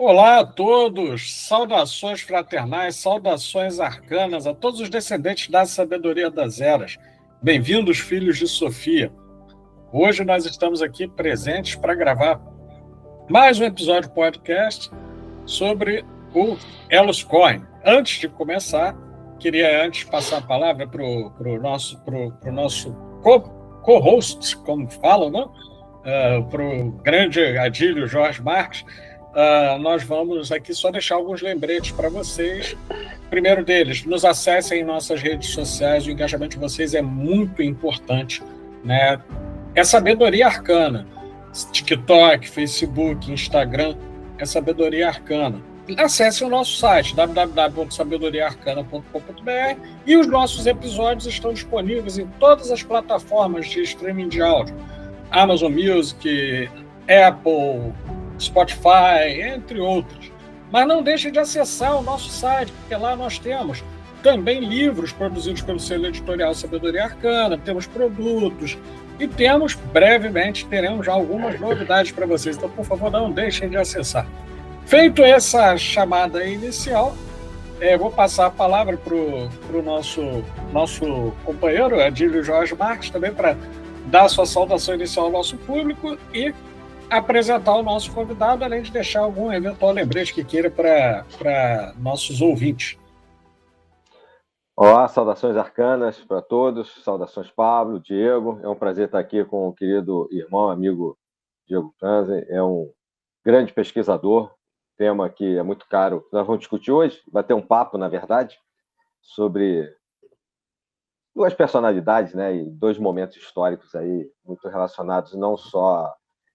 Olá a todos, saudações fraternais, saudações arcanas a todos os descendentes da sabedoria das eras. Bem-vindos, filhos de Sofia. Hoje nós estamos aqui presentes para gravar mais um episódio do podcast sobre o Elos Coin. Antes de começar, queria passar a palavra para o nosso co-host, como falam, né? Para o grande Adílio Jorge Marques. Nós vamos aqui só deixar alguns lembretes para vocês. Primeiro deles, nos acessem em nossas redes sociais, o engajamento de vocês é muito importante, né? É sabedoria arcana. TikTok, Facebook, Instagram, é sabedoria arcana. Acesse o nosso site, www.sabedoriaarcana.com.br, e os nossos episódios estão disponíveis em todas as plataformas de streaming de áudio. Amazon Music, Apple, Spotify, entre outros. Mas não deixe de acessar o nosso site, porque lá nós temos também livros produzidos pelo selo editorial Sabedoria Arcana, temos produtos e brevemente, teremos já algumas novidades para vocês. Então, por favor, não deixem de acessar. Feito essa chamada inicial, vou passar a palavra para o nosso companheiro, Adílio Jorge Marques, também para dar a sua saudação inicial ao nosso público e apresentar o nosso convidado, além de deixar algum eventual lembrete que queira para nossos ouvintes. Olá, saudações arcanas para todos, saudações Pablo, Diego, é um prazer estar aqui com o querido irmão, amigo Diego Franzen, é um grande pesquisador, tema que é muito caro. Nós vamos discutir hoje, vai ter um papo, na verdade, sobre duas personalidades, né, e dois momentos históricos aí muito relacionados não só,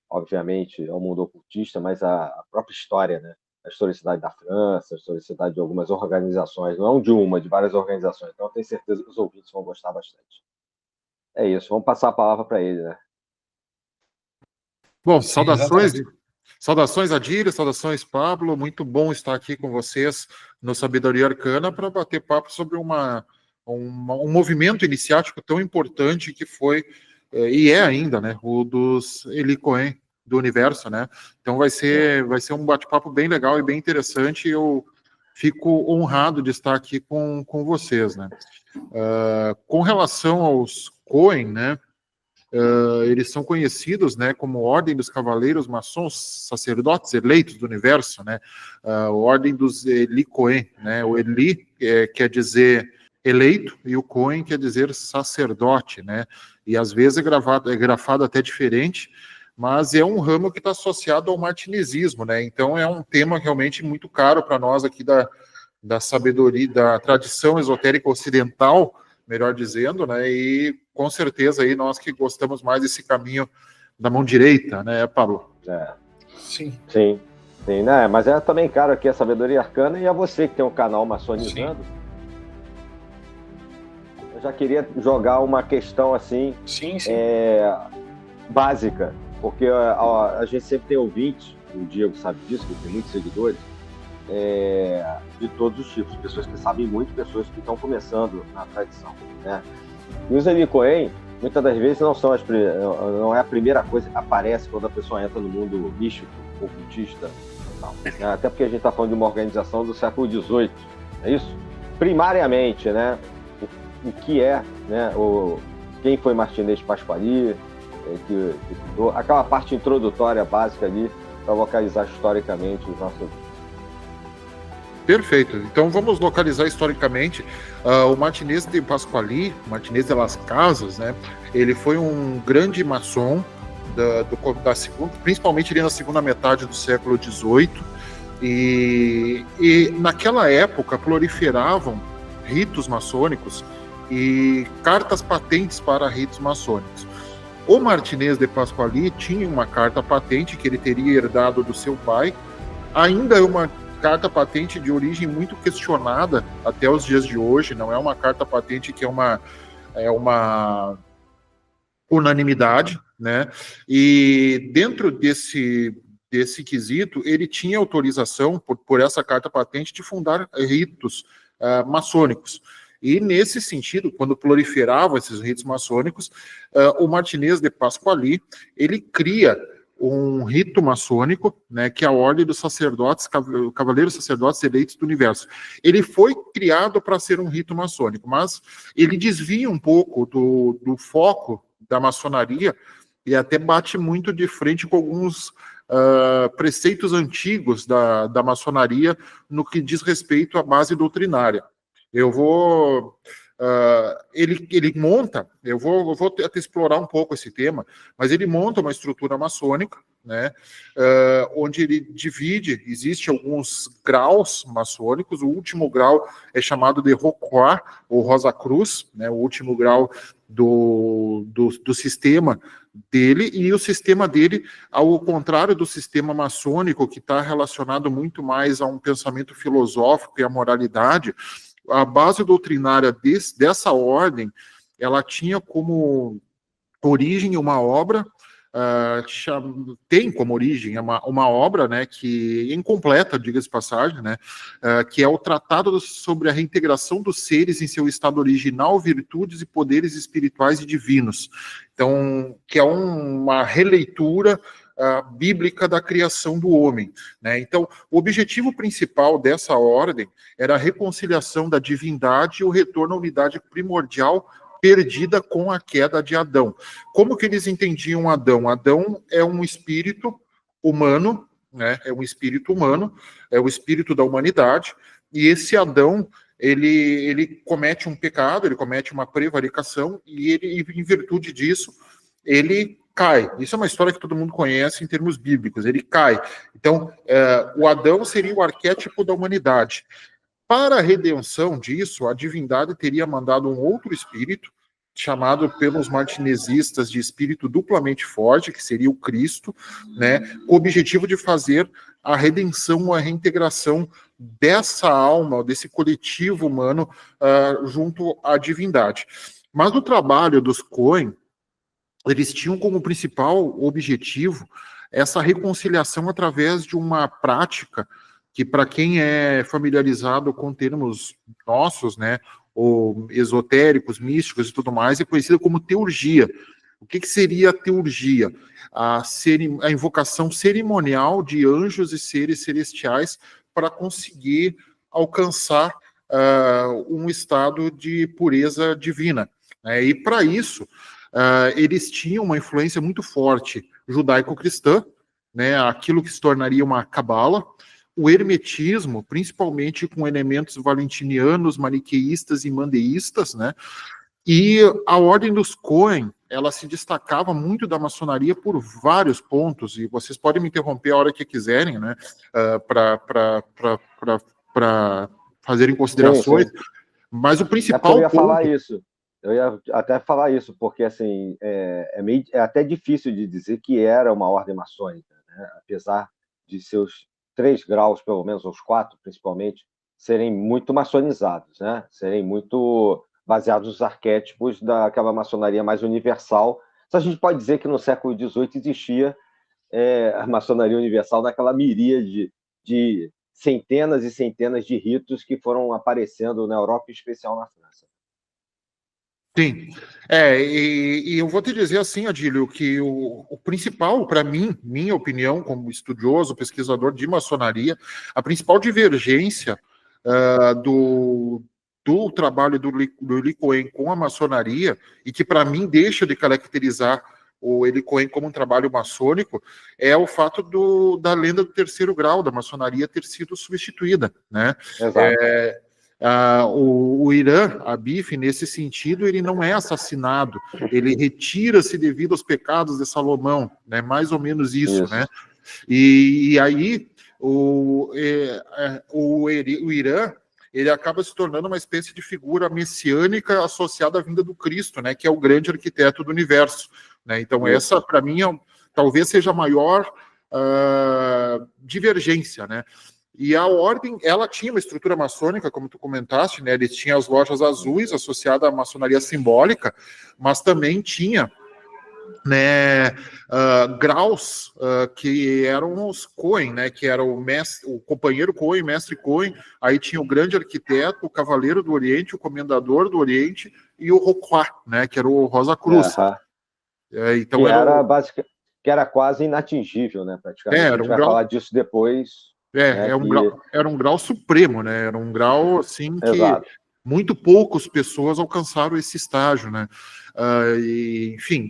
obviamente, ao mundo ocultista, mas à própria história, né? A historicidade da França, a historicidade de algumas organizações, não de uma, de várias organizações. Então, eu tenho certeza que os ouvintes vão gostar bastante. É isso, vamos passar a palavra para ele, né? Bom, saudações Adílio, saudações Pablo, muito bom estar aqui com vocês no Sabedoria Arcana para bater papo sobre um movimento iniciático tão importante que foi e é ainda, né, o dos Helicoen do universo, né? Então vai ser um bate-papo bem legal e bem interessante. Eu fico honrado de estar aqui com vocês, né? Com relação aos Coen, né? Eles são conhecidos, né, como Ordem dos Cavaleiros Maçons Sacerdotes Eleitos do Universo, né? Ordem dos Helicoen, né? O Eli quer dizer eleito e o Coen quer dizer sacerdote, né? E às vezes é grafado até diferente, mas é um ramo que está associado ao martinezismo, né? Então é um tema realmente muito caro para nós aqui da sabedoria, da tradição esotérica ocidental, melhor dizendo, né? E com certeza aí nós que gostamos mais desse caminho da mão direita, né, Pablo? Sim, né? Mas é também caro aqui a sabedoria arcana, e a você que tem um canal maçonizando. Sim. Eu já queria jogar uma questão assim, básica, porque a gente sempre tem ouvintes, o Diego sabe disso, que tem muitos seguidores, de todos os tipos, pessoas que sabem muito, pessoas que estão começando na tradição, né? E os Helicoen, muitas das vezes, não é a primeira coisa que aparece quando a pessoa entra no mundo místico, ocultista, tal, né? Até porque a gente está falando de uma organização do século XVIII, é isso? Primariamente, né? O que é, né? Quem foi Martinez Pasquali, aquela parte introdutória básica ali para localizar historicamente os nossos. Perfeito. Então vamos localizar historicamente. O Martinez de Pasquali, Martinez de las Casas, né? Ele foi um grande maçom da segunda, principalmente ali na segunda metade do século XVIII, e naquela época proliferavam ritos maçônicos e cartas patentes para ritos maçônicos. O Martinez de Pasquali tinha uma carta patente que ele teria herdado do seu pai, ainda é uma carta patente de origem muito questionada até os dias de hoje, não é uma carta patente que é uma unanimidade, né? E dentro desse quesito, ele tinha autorização por essa carta patente de fundar ritos maçônicos. E, nesse sentido, quando proliferavam esses ritos maçônicos, o Martinez de Pasquali, ele cria um rito maçônico, né, que é a Ordem dos Sacerdotes, Cavaleiros Sacerdotes Eleitos do Universo. Ele foi criado para ser um rito maçônico, mas ele desvia um pouco do foco da maçonaria e até bate muito de frente com alguns preceitos antigos da maçonaria no que diz respeito à base doutrinária. Eu vou... ele monta, eu vou até explorar um pouco esse tema, mas ele monta uma estrutura maçônica, né, onde ele divide, existe alguns graus maçônicos, o último grau é chamado de Rocroi, ou Rosa Cruz, né, o último grau do sistema dele, e o sistema dele, ao contrário do sistema maçônico, que está relacionado muito mais a um pensamento filosófico e a moralidade, a base doutrinária dessa ordem, ela tinha como origem uma obra, tem como origem uma obra, né, que incompleta, diga-se de passagem, né, que é o Tratado sobre a Reintegração dos Seres em seu estado original, virtudes e poderes espirituais e divinos. Então, que é uma releitura bíblica da criação do homem, né? Então, o objetivo principal dessa ordem era a reconciliação da divindade e o retorno à unidade primordial perdida com a queda de Adão. Como que eles entendiam Adão? Adão é um espírito humano, né? É um espírito humano, é o espírito da humanidade, e esse Adão, ele comete um pecado, ele comete uma prevaricação, e ele, em virtude disso, ele cai. Isso é uma história que todo mundo conhece em termos bíblicos. Ele cai. Então, o Adão seria o arquétipo da humanidade. Para a redenção disso, a divindade teria mandado um outro espírito, chamado pelos martinesistas de espírito duplamente forte, que seria o Cristo, né, com o objetivo de fazer a redenção, a reintegração dessa alma, desse coletivo humano, junto à divindade. Mas o trabalho dos Cohen, eles tinham como principal objetivo essa reconciliação através de uma prática que, para quem é familiarizado com termos nossos, né, ou esotéricos, místicos e tudo mais, é conhecida como teurgia. O que seria a teurgia? A invocação cerimonial de anjos e seres celestiais para conseguir alcançar um estado de pureza divina. E para isso, eles tinham uma influência muito forte judaico-cristã, né, aquilo que se tornaria uma cabala, o hermetismo, principalmente com elementos valentinianos, maniqueístas e mandeístas, né, e a ordem dos Cohen, ela se destacava muito da maçonaria por vários pontos, e vocês podem me interromper a hora que quiserem, né, para fazerem considerações, sim. Mas o principal eu ia falar isso. Eu ia até falar isso, porque assim, é até difícil de dizer que era uma ordem maçônica, né? Apesar de seus 3 graus, pelo menos, os 4, principalmente, serem muito maçonizados, né? Serem muito baseados nos arquétipos daquela maçonaria mais universal. Então, a gente pode dizer que no século XVIII existia a maçonaria universal naquela miríade de centenas e centenas de ritos que foram aparecendo na Europa, em especial na França. Sim, e eu vou te dizer assim, Adílio, que o principal, para mim, minha opinião, como estudioso, pesquisador de maçonaria, a principal divergência do trabalho do Eli Cohen com a maçonaria, e que para mim deixa de caracterizar o Eli Cohen como um trabalho maçônico, é o fato da lenda do 3º grau da maçonaria ter sido substituída, né? Exato. O Irã, Abif, nesse sentido, ele não é assassinado, ele retira-se devido aos pecados de Salomão, né? Mais ou menos isso. Né? E aí o Irã, ele acaba se tornando uma espécie de figura messiânica associada à vinda do Cristo, né? Que é o grande arquiteto do universo, né? Então essa, para mim, talvez seja a maior divergência, né? E a ordem, ela tinha uma estrutura maçônica, como tu comentaste, né? Eles tinham as lojas azuis associadas à maçonaria simbólica, mas também tinha, né, graus que eram os Cohen, né? Que era o companheiro Cohen, mestre Cohen, aí tinha o grande arquiteto, o cavaleiro do Oriente, o comendador do Oriente e o Rocroi, né? Que era o Rosa Cruz. Então que que era quase inatingível, né, praticamente. A gente vai falar disso depois. Né, era um grau supremo, né? Era um grau assim que Exato. muito poucas pessoas alcançaram esse estágio, né? Enfim,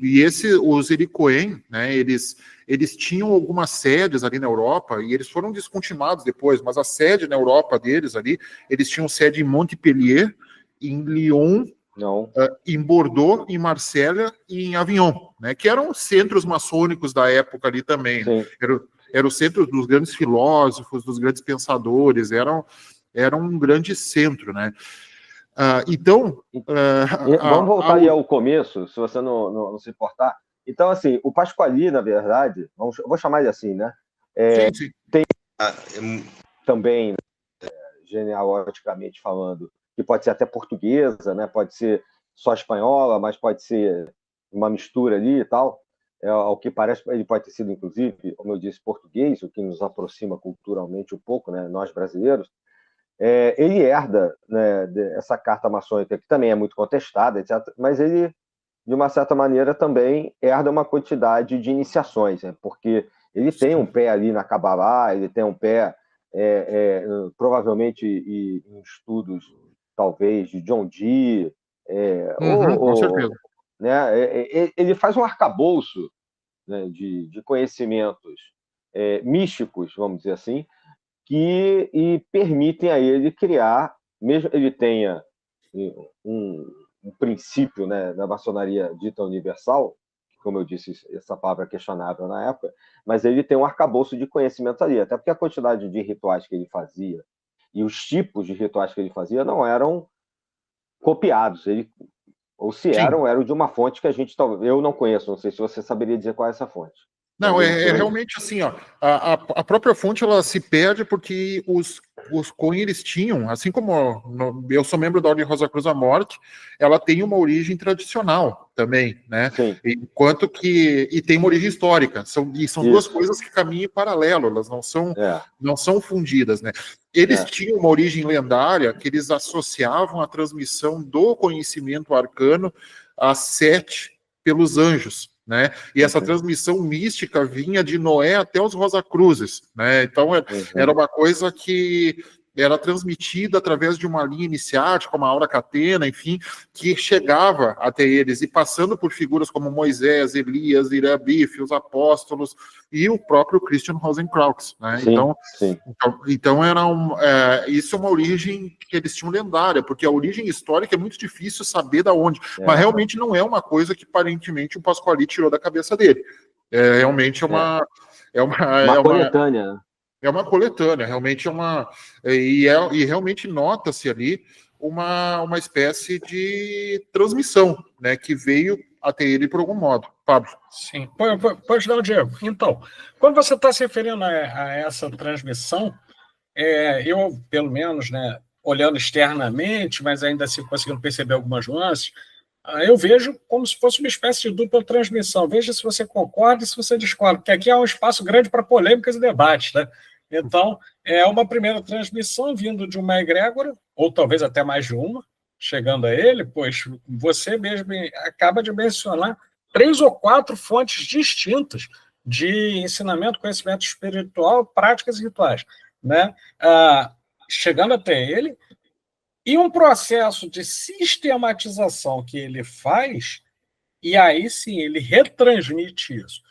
os Helicoen, né? Eles tinham algumas sedes ali na Europa e eles foram descontinuados depois, mas a sede na Europa deles ali, eles tinham sede em Montpellier, em Lyon, em Bordeaux, em Marselha e em Avignon, né? Que eram centros maçônicos da época ali também. Né? Era o centro dos grandes filósofos, dos grandes pensadores, era um grande centro, né? Então... vamos voltar aí ao começo, se você não se importar. Então, assim, o Pasquali, na verdade, eu vou chamar ele assim, né? Sim. Tem também, genealogicamente falando, que pode ser até portuguesa, né? Pode ser só espanhola, mas pode ser uma mistura ali e tal. Ao que parece, ele pode ter sido, inclusive, como eu disse, português, o que nos aproxima culturalmente um pouco, né, nós brasileiros. Ele herda, né, essa carta maçônica, que também é muito contestada, etc., mas ele, de uma certa maneira, também herda uma quantidade de iniciações, né, porque ele tem um pé ali na Kabbalah, ele tem um pé, provavelmente, em estudos, talvez, de John Dee, com certeza. Né, ele faz um arcabouço, né, de conhecimentos místicos, vamos dizer assim, que permitem a ele criar, mesmo ele tenha um princípio, né, na maçonaria dita universal, como eu disse, essa palavra é questionável na época, mas ele tem um arcabouço de conhecimento ali, até porque a quantidade de rituais que ele fazia e os tipos de rituais que ele fazia não eram copiados, ou se eram de uma fonte que eu não conheço, não sei se você saberia dizer qual é essa fonte. Não, é realmente assim, ó, a própria fonte ela se perde porque os Coen eles tinham, assim como eu sou membro da Ordem Rosa Cruz da Morte, ela tem uma origem tradicional também, né? Sim. Enquanto que e tem uma origem histórica, são duas coisas que caminham em paralelo, elas não são fundidas, né? Eles tinham uma origem lendária que eles associavam a transmissão do conhecimento arcano a Sete pelos anjos. Né? E essa transmissão mística vinha de Noé até os Rosacruzes, né? Então era uma coisa que era transmitida através de uma linha iniciática, uma aura catena, enfim, que chegava até eles, e passando por figuras como Moisés, Elias, Irabife, os apóstolos, e o próprio Christian Rosenkrantz, né? Então isso é uma origem que eles tinham lendária, porque a origem histórica é muito difícil saber da onde, mas realmente não é uma coisa que aparentemente o Pasquali tirou da cabeça dele. Realmente uma coletânea, né? É uma coletânea, realmente e realmente nota-se ali uma espécie de transmissão, né, que veio até ele por algum modo. Pablo. Sim, pode dar, Diego. Então, quando você está se referindo a essa transmissão, eu, pelo menos, né, olhando externamente, mas ainda assim conseguindo perceber algumas nuances, eu vejo como se fosse uma espécie de dupla transmissão. Veja se você concorda e se você discorda, porque aqui é um espaço grande para polêmicas e debates, né? Então, é uma primeira transmissão vindo de uma egrégora, ou talvez até mais de uma, chegando a ele, pois você mesmo acaba de mencionar 3 ou 4 fontes distintas de ensinamento, conhecimento espiritual, práticas e rituais, né? Chegando até ele, e um processo de sistematização que ele faz, e aí sim ele retransmite isso.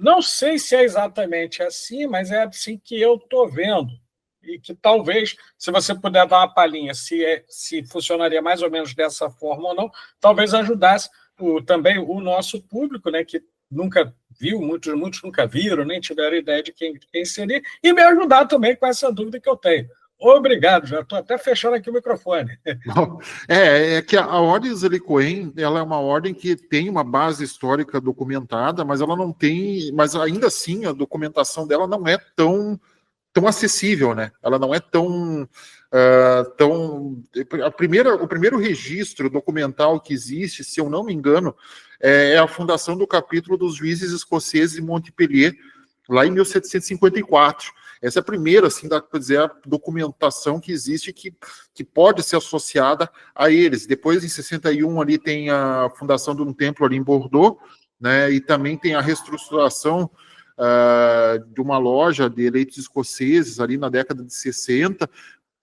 Não sei se é exatamente assim, mas é assim que eu estou vendo. E que talvez, se você puder dar uma palhinha, se funcionaria mais ou menos dessa forma ou não, talvez ajudasse também o nosso público, né, que nunca viu, muitos nunca viram, nem tiveram ideia de quem seria, e me ajudar também com essa dúvida que eu tenho. Obrigado, já estou até fechando aqui o microfone. É que a Ordem dos Helicoen, ela é uma ordem que tem uma base histórica documentada, mas ela não tem, mas ainda assim a documentação dela não é tão acessível, né? Ela não é tão o primeiro registro documental que existe, se eu não me engano, é a fundação do capítulo dos juízes escoceses em Montpellier, lá em 1754. Essa é a primeira, assim, dá para dizer, a documentação que existe que pode ser associada a eles. Depois, em 61, ali tem a fundação de um templo ali em Bordeaux, né? E também tem a reestruturação de uma loja de eleitos escoceses ali na década de 60,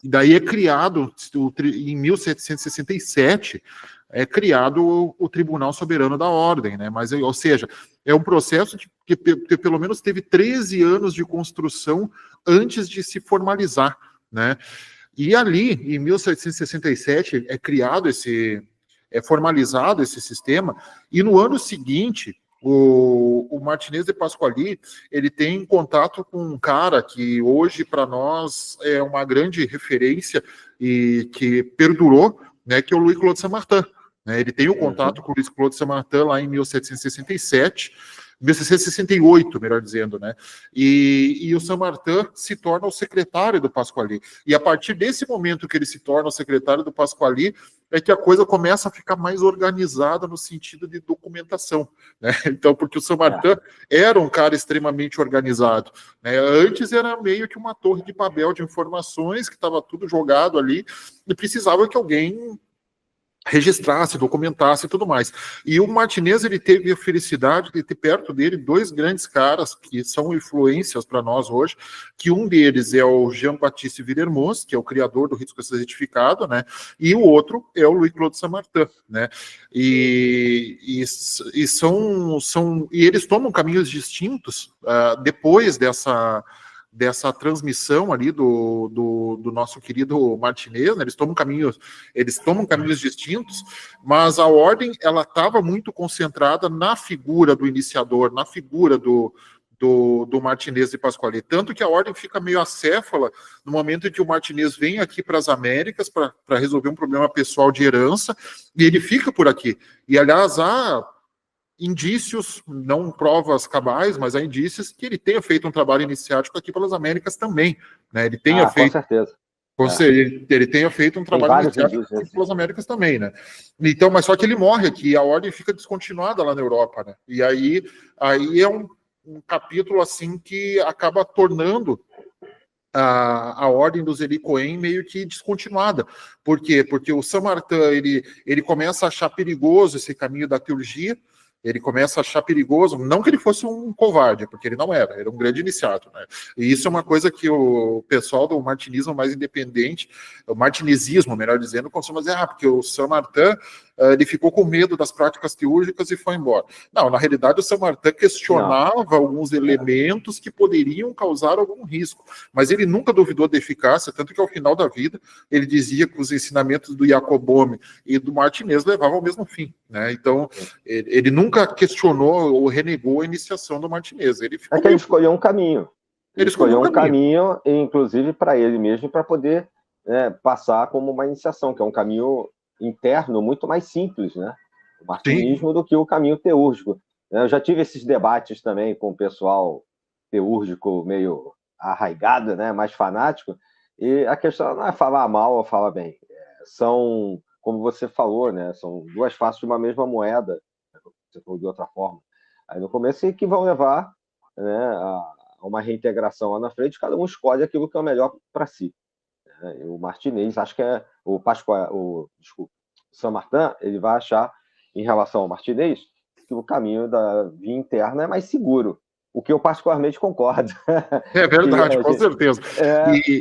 e daí é criado, em 1767, é criado o Tribunal Soberano da Ordem, né? Mas, ou seja, é um processo que pelo menos teve 13 anos de construção antes de se formalizar, né? E ali, em 1767, é formalizado esse sistema, e no ano seguinte, o Martinez de Pasquali, ele tem contato com um cara que hoje, para nós, é uma grande referência e que perdurou, né, que é o Louis-Claude Saint-Martin. Né? Ele tem o contato com o Louis-Claude Saint-Martin lá em 1768, melhor dizendo, né? E o Saint-Martin se torna o secretário do Pasquali. E a partir desse momento que ele se torna o secretário do Pasquali, é que a coisa começa a ficar mais organizada no sentido de documentação, né? Então, porque o Saint-Martin era um cara extremamente organizado, né? Antes era meio que uma torre de Babel de informações, que estava tudo jogado ali, e precisava que alguém registrasse, documentasse e tudo mais. E o Martinez, ele teve a felicidade de ter perto dele dois grandes caras que são influências para nós hoje, que um deles é o Jean-Baptiste Villermoz, que é o criador do risco certificado, né? E o outro é o Louis-Claude Saint-Martin, né? E eles tomam caminhos distintos depois dessa transmissão ali do nosso querido Martinez, né? Eles tomam caminhos distintos, mas a ordem, ela estava muito concentrada na figura do iniciador, na figura do Martinez de Pasquali, tanto que a ordem fica meio acéfala no momento em que o Martinez vem aqui para as Américas para resolver um problema pessoal de herança, e ele fica por aqui. E, aliás, há indícios, não provas cabais, mas há indícios que ele tenha feito um trabalho iniciático aqui pelas Américas também, né? Ele tenha feito, com certeza. Ele tenha feito um trabalho iniciático aqui pelas Américas também, né? Então, mas só que ele morre aqui, e a ordem fica descontinuada lá na Europa, né? E aí é um capítulo assim que acaba tornando a ordem dos Eli Cohen meio que descontinuada. Por quê? Porque o Saint-Martin, ele começa a achar perigoso esse caminho da teurgia. Ele começa a achar perigoso, não que ele fosse um covarde, porque ele não era um grande iniciado, né? E isso é uma coisa que o pessoal do martinismo mais independente, o martinezismo, melhor dizendo, costuma dizer, porque o Saint-Martin, ele ficou com medo das práticas teúrgicas e foi embora. Não, na realidade o Saint-Martin questionava alguns elementos que poderiam causar algum risco, mas ele nunca duvidou da eficácia, tanto que ao final da vida ele dizia que os ensinamentos do Jacob Boehme e do Martinez levavam ao mesmo fim, né? Então, ele nunca questionou ou renegou a iniciação do Martinez. Ele escolheu um caminho. Ele escolheu um caminho, inclusive para ele mesmo, para poder passar como uma iniciação, que é um caminho interno muito mais simples, né? O martinismo do que o caminho teúrgico. Eu já tive esses debates também com o pessoal teúrgico meio arraigado, né? Mais fanático, e a questão não é falar mal ou falar bem. São, como você falou, né? São duas faces de uma mesma moeda, você falou de outra forma. Aí no começo é que vão levar, né, a uma reintegração lá na frente, cada um escolhe aquilo que é o melhor para si. O Martinez, acho que o Saint-Martin, ele vai achar, em relação ao Martinez, que o caminho da via interna é mais seguro, o que eu particularmente concordo. É verdade, com certeza.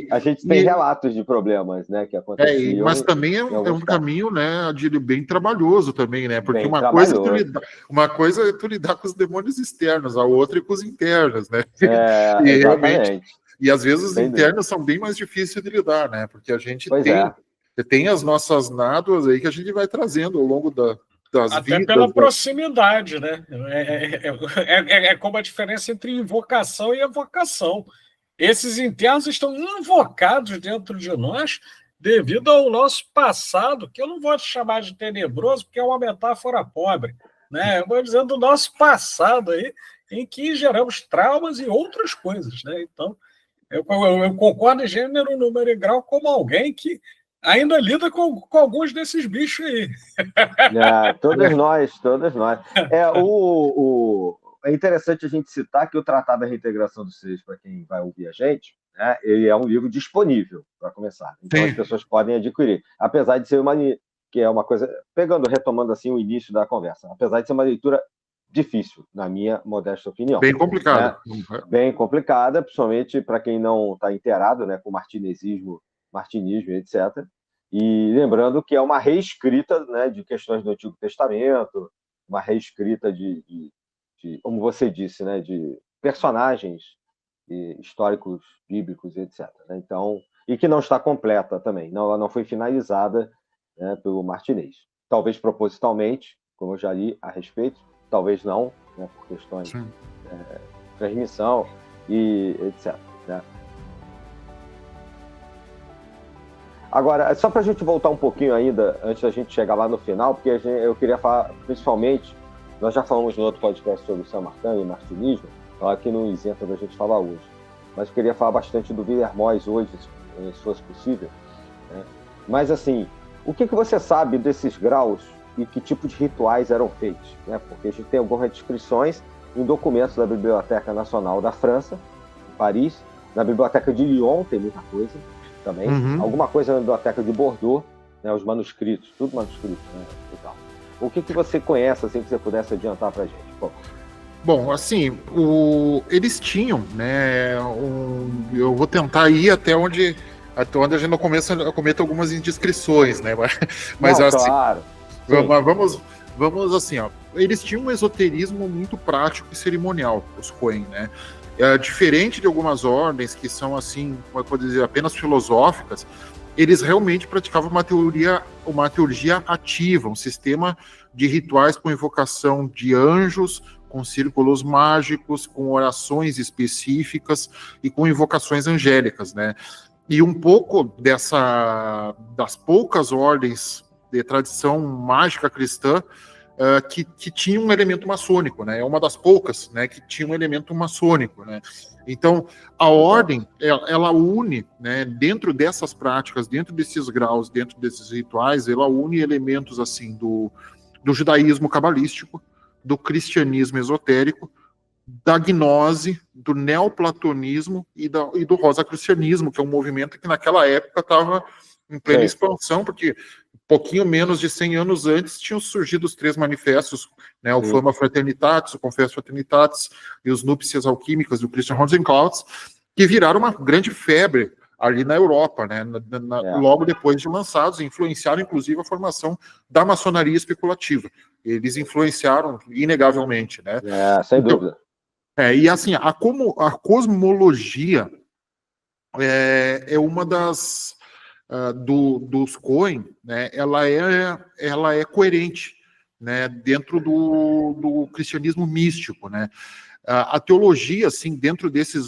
A gente tem relatos de problemas, né, que aconteciam. Mas também é um caminho, né, Adílio, bem trabalhoso também, né? Porque uma coisa é tu lidar com os demônios externos, a outra é com os internos, né? Exatamente. E às vezes os internos são bem mais difíceis de lidar, né? Porque a gente tem as nossas nádoas aí que a gente vai trazendo ao longo das até vidas, pela proximidade, né? É como a diferença entre invocação e evocação. Esses internos estão invocados dentro de nós devido ao nosso passado, que eu não vou chamar de tenebroso, porque é uma metáfora pobre, né? Eu vou dizendo do nosso passado aí, em que geramos traumas e outras coisas, né? Então, eu concordo em gênero, número e grau como alguém que ainda lida com alguns desses bichos aí. Todos nós. É interessante a gente citar que o Tratado da Reintegração dos Seres, para quem vai ouvir a gente, né, ele é um livro disponível, para começar. Então as pessoas podem adquirir. Apesar de ser que é uma coisa, retomando assim o início da conversa, apesar de ser uma leitura difícil, na minha modesta opinião. Bem complicado. Né? Bem complicada, principalmente para quem não está inteirado, né, com martinismo, etc. E lembrando que é uma reescrita, né, de questões do Antigo Testamento, uma reescrita de como você disse, né, de personagens históricos, bíblicos, etc. Né? Então, e que não está completa também, ela não foi finalizada, né, pelo Martinez. Talvez propositalmente, como eu já li a respeito, talvez não, né, por questões de transmissão e etc. Né? Agora, só para a gente voltar um pouquinho ainda, antes da gente chegar lá no final, porque eu queria falar, principalmente, nós já falamos no outro podcast sobre o Saint-Martin e martinismo, claro que não isenta da gente falar hoje, mas eu queria falar bastante do Villermoz hoje, se fosse possível. Né? Mas, assim, o que você sabe desses graus e que tipo de rituais eram feitos? Né? Porque a gente tem algumas descrições em documentos da Biblioteca Nacional da França, em Paris, na Biblioteca de Lyon tem muita coisa também, alguma coisa na Biblioteca de Bordeaux, né, os manuscritos, tudo manuscrito, né, e tal. O que você conhece, assim, que você pudesse adiantar para a gente? Bom, assim, eles tinham, né, eu vou tentar ir até onde a gente não cometa algumas indiscrições, né, mas não, assim, claro. vamos assim, ó, eles tinham um esoterismo muito prático e cerimonial, os Cohen, né, diferente de algumas ordens que são, assim, como eu posso dizer, apenas filosóficas, eles realmente praticavam uma teurgia ativa, um sistema de rituais com invocação de anjos, com círculos mágicos, com orações específicas e com invocações angélicas, né? E um pouco das poucas ordens de tradição mágica cristã que tinha um elemento maçônico, né? É uma das poucas, né, que tinha um elemento maçônico, né? Então, a ordem, ela une, né, dentro dessas práticas, dentro desses graus, dentro desses rituais, ela une elementos, assim, do judaísmo cabalístico, do cristianismo esotérico, da gnose, do neoplatonismo e do rosacrucianismo, que é um movimento que naquela época estava em plena expansão, porque pouquinho menos de 100 anos antes tinham surgido os 3 manifestos, né, o Fama Fraternitatis, o Confessio Fraternitatis e os Núpcias Alquímicas do Christian Rosenkreuz, que viraram uma grande febre ali na Europa, né, logo depois de lançados, e influenciaram inclusive a formação da maçonaria especulativa. Eles influenciaram inegavelmente, né? Sem dúvida. E assim, a cosmologia é uma das dos Cohen, né, ela é coerente, né, dentro do cristianismo místico, né. A teologia, assim, dentro desse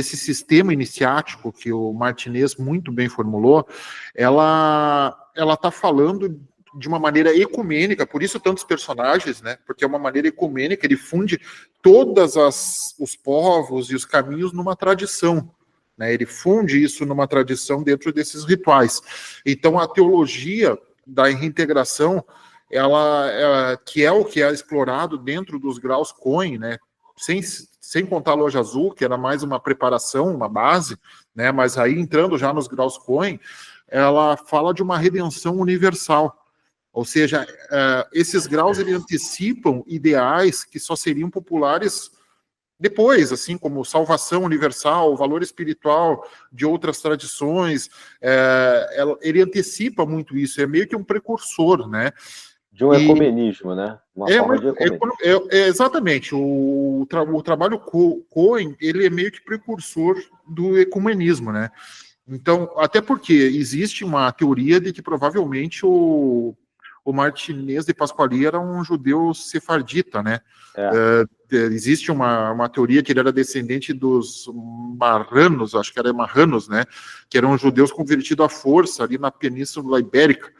sistema iniciático que o Martinez muito bem formulou, ela está falando de uma maneira ecumênica, por isso tantos personagens, né? Porque é uma maneira ecumênica, ele funde todos os povos e os caminhos numa tradição, né? Ele funde isso numa tradição dentro desses rituais. Então, a teologia da reintegração, que é o que é explorado dentro dos graus Cohen, né? Sem contar a Loja Azul, que era mais uma preparação, uma base, né? Mas aí, entrando já nos graus Cohen, ela fala de uma redenção universal. Ou seja, esses graus eles antecipam ideais que só seriam populares depois, assim como salvação universal, valor espiritual de outras tradições. Ele antecipa muito isso, é meio que um precursor, né? De um ecumenismo, né? Uma forma de ecumenismo. Exatamente. O trabalho Cohen, ele é meio que precursor do ecumenismo, né? Então, até porque existe uma teoria de que provavelmente o Martinez de Pasquali era um judeu sefardita, né? Existe uma teoria que ele era descendente dos marranos, acho que era marranos, né? Que eram judeus convertidos à força ali na Península Ibérica.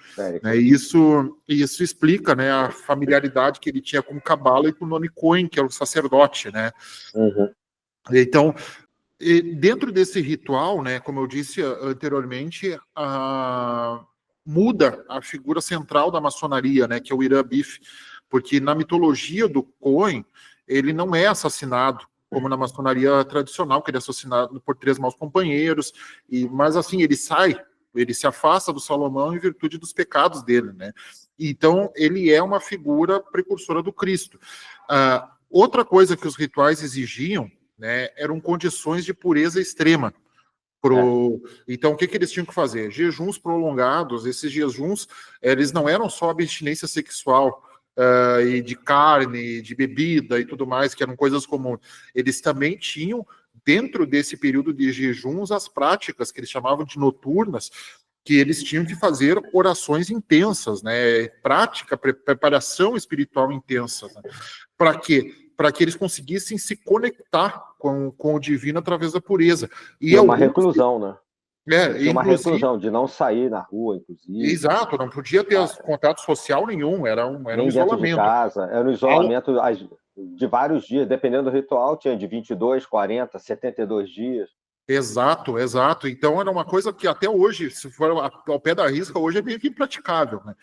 Né? E isso explica, né, a familiaridade que ele tinha com Cabala e com o nome Cohen, que é o sacerdote, né? Então, dentro desse ritual, né, como eu disse anteriormente, muda a figura central da maçonaria, né, que é o Irã Bif, porque na mitologia do Cohen, ele não é assassinado, como na maçonaria tradicional, que ele é assassinado por 3 maus companheiros, mas assim, ele sai ele se afasta do Salomão em virtude dos pecados dele, né? Então, ele é uma figura precursora do Cristo. Outra coisa que os rituais exigiam, né, eram condições de pureza extrema. Então, o que eles tinham que fazer? Jejuns prolongados. Esses jejuns, eles não eram só abstinência sexual, e de carne, de bebida e tudo mais, que eram coisas comuns. Eles também tinham, dentro desse período de jejuns, as práticas que eles chamavam de noturnas, que eles tinham que fazer orações intensas, né? Preparação espiritual intensa. Né? Para quê? Para que eles conseguissem se conectar com o divino através da pureza. E uma reclusão, né? Uma reclusão, de não sair na rua, inclusive. Exato, não podia ter contato social nenhum, era um isolamento. Dentro de casa, era um isolamento de vários dias, dependendo do ritual, tinha de 22, 40, 72 dias. Exato. Então era uma coisa que até hoje, se for ao pé da risca, hoje é meio que impraticável, né?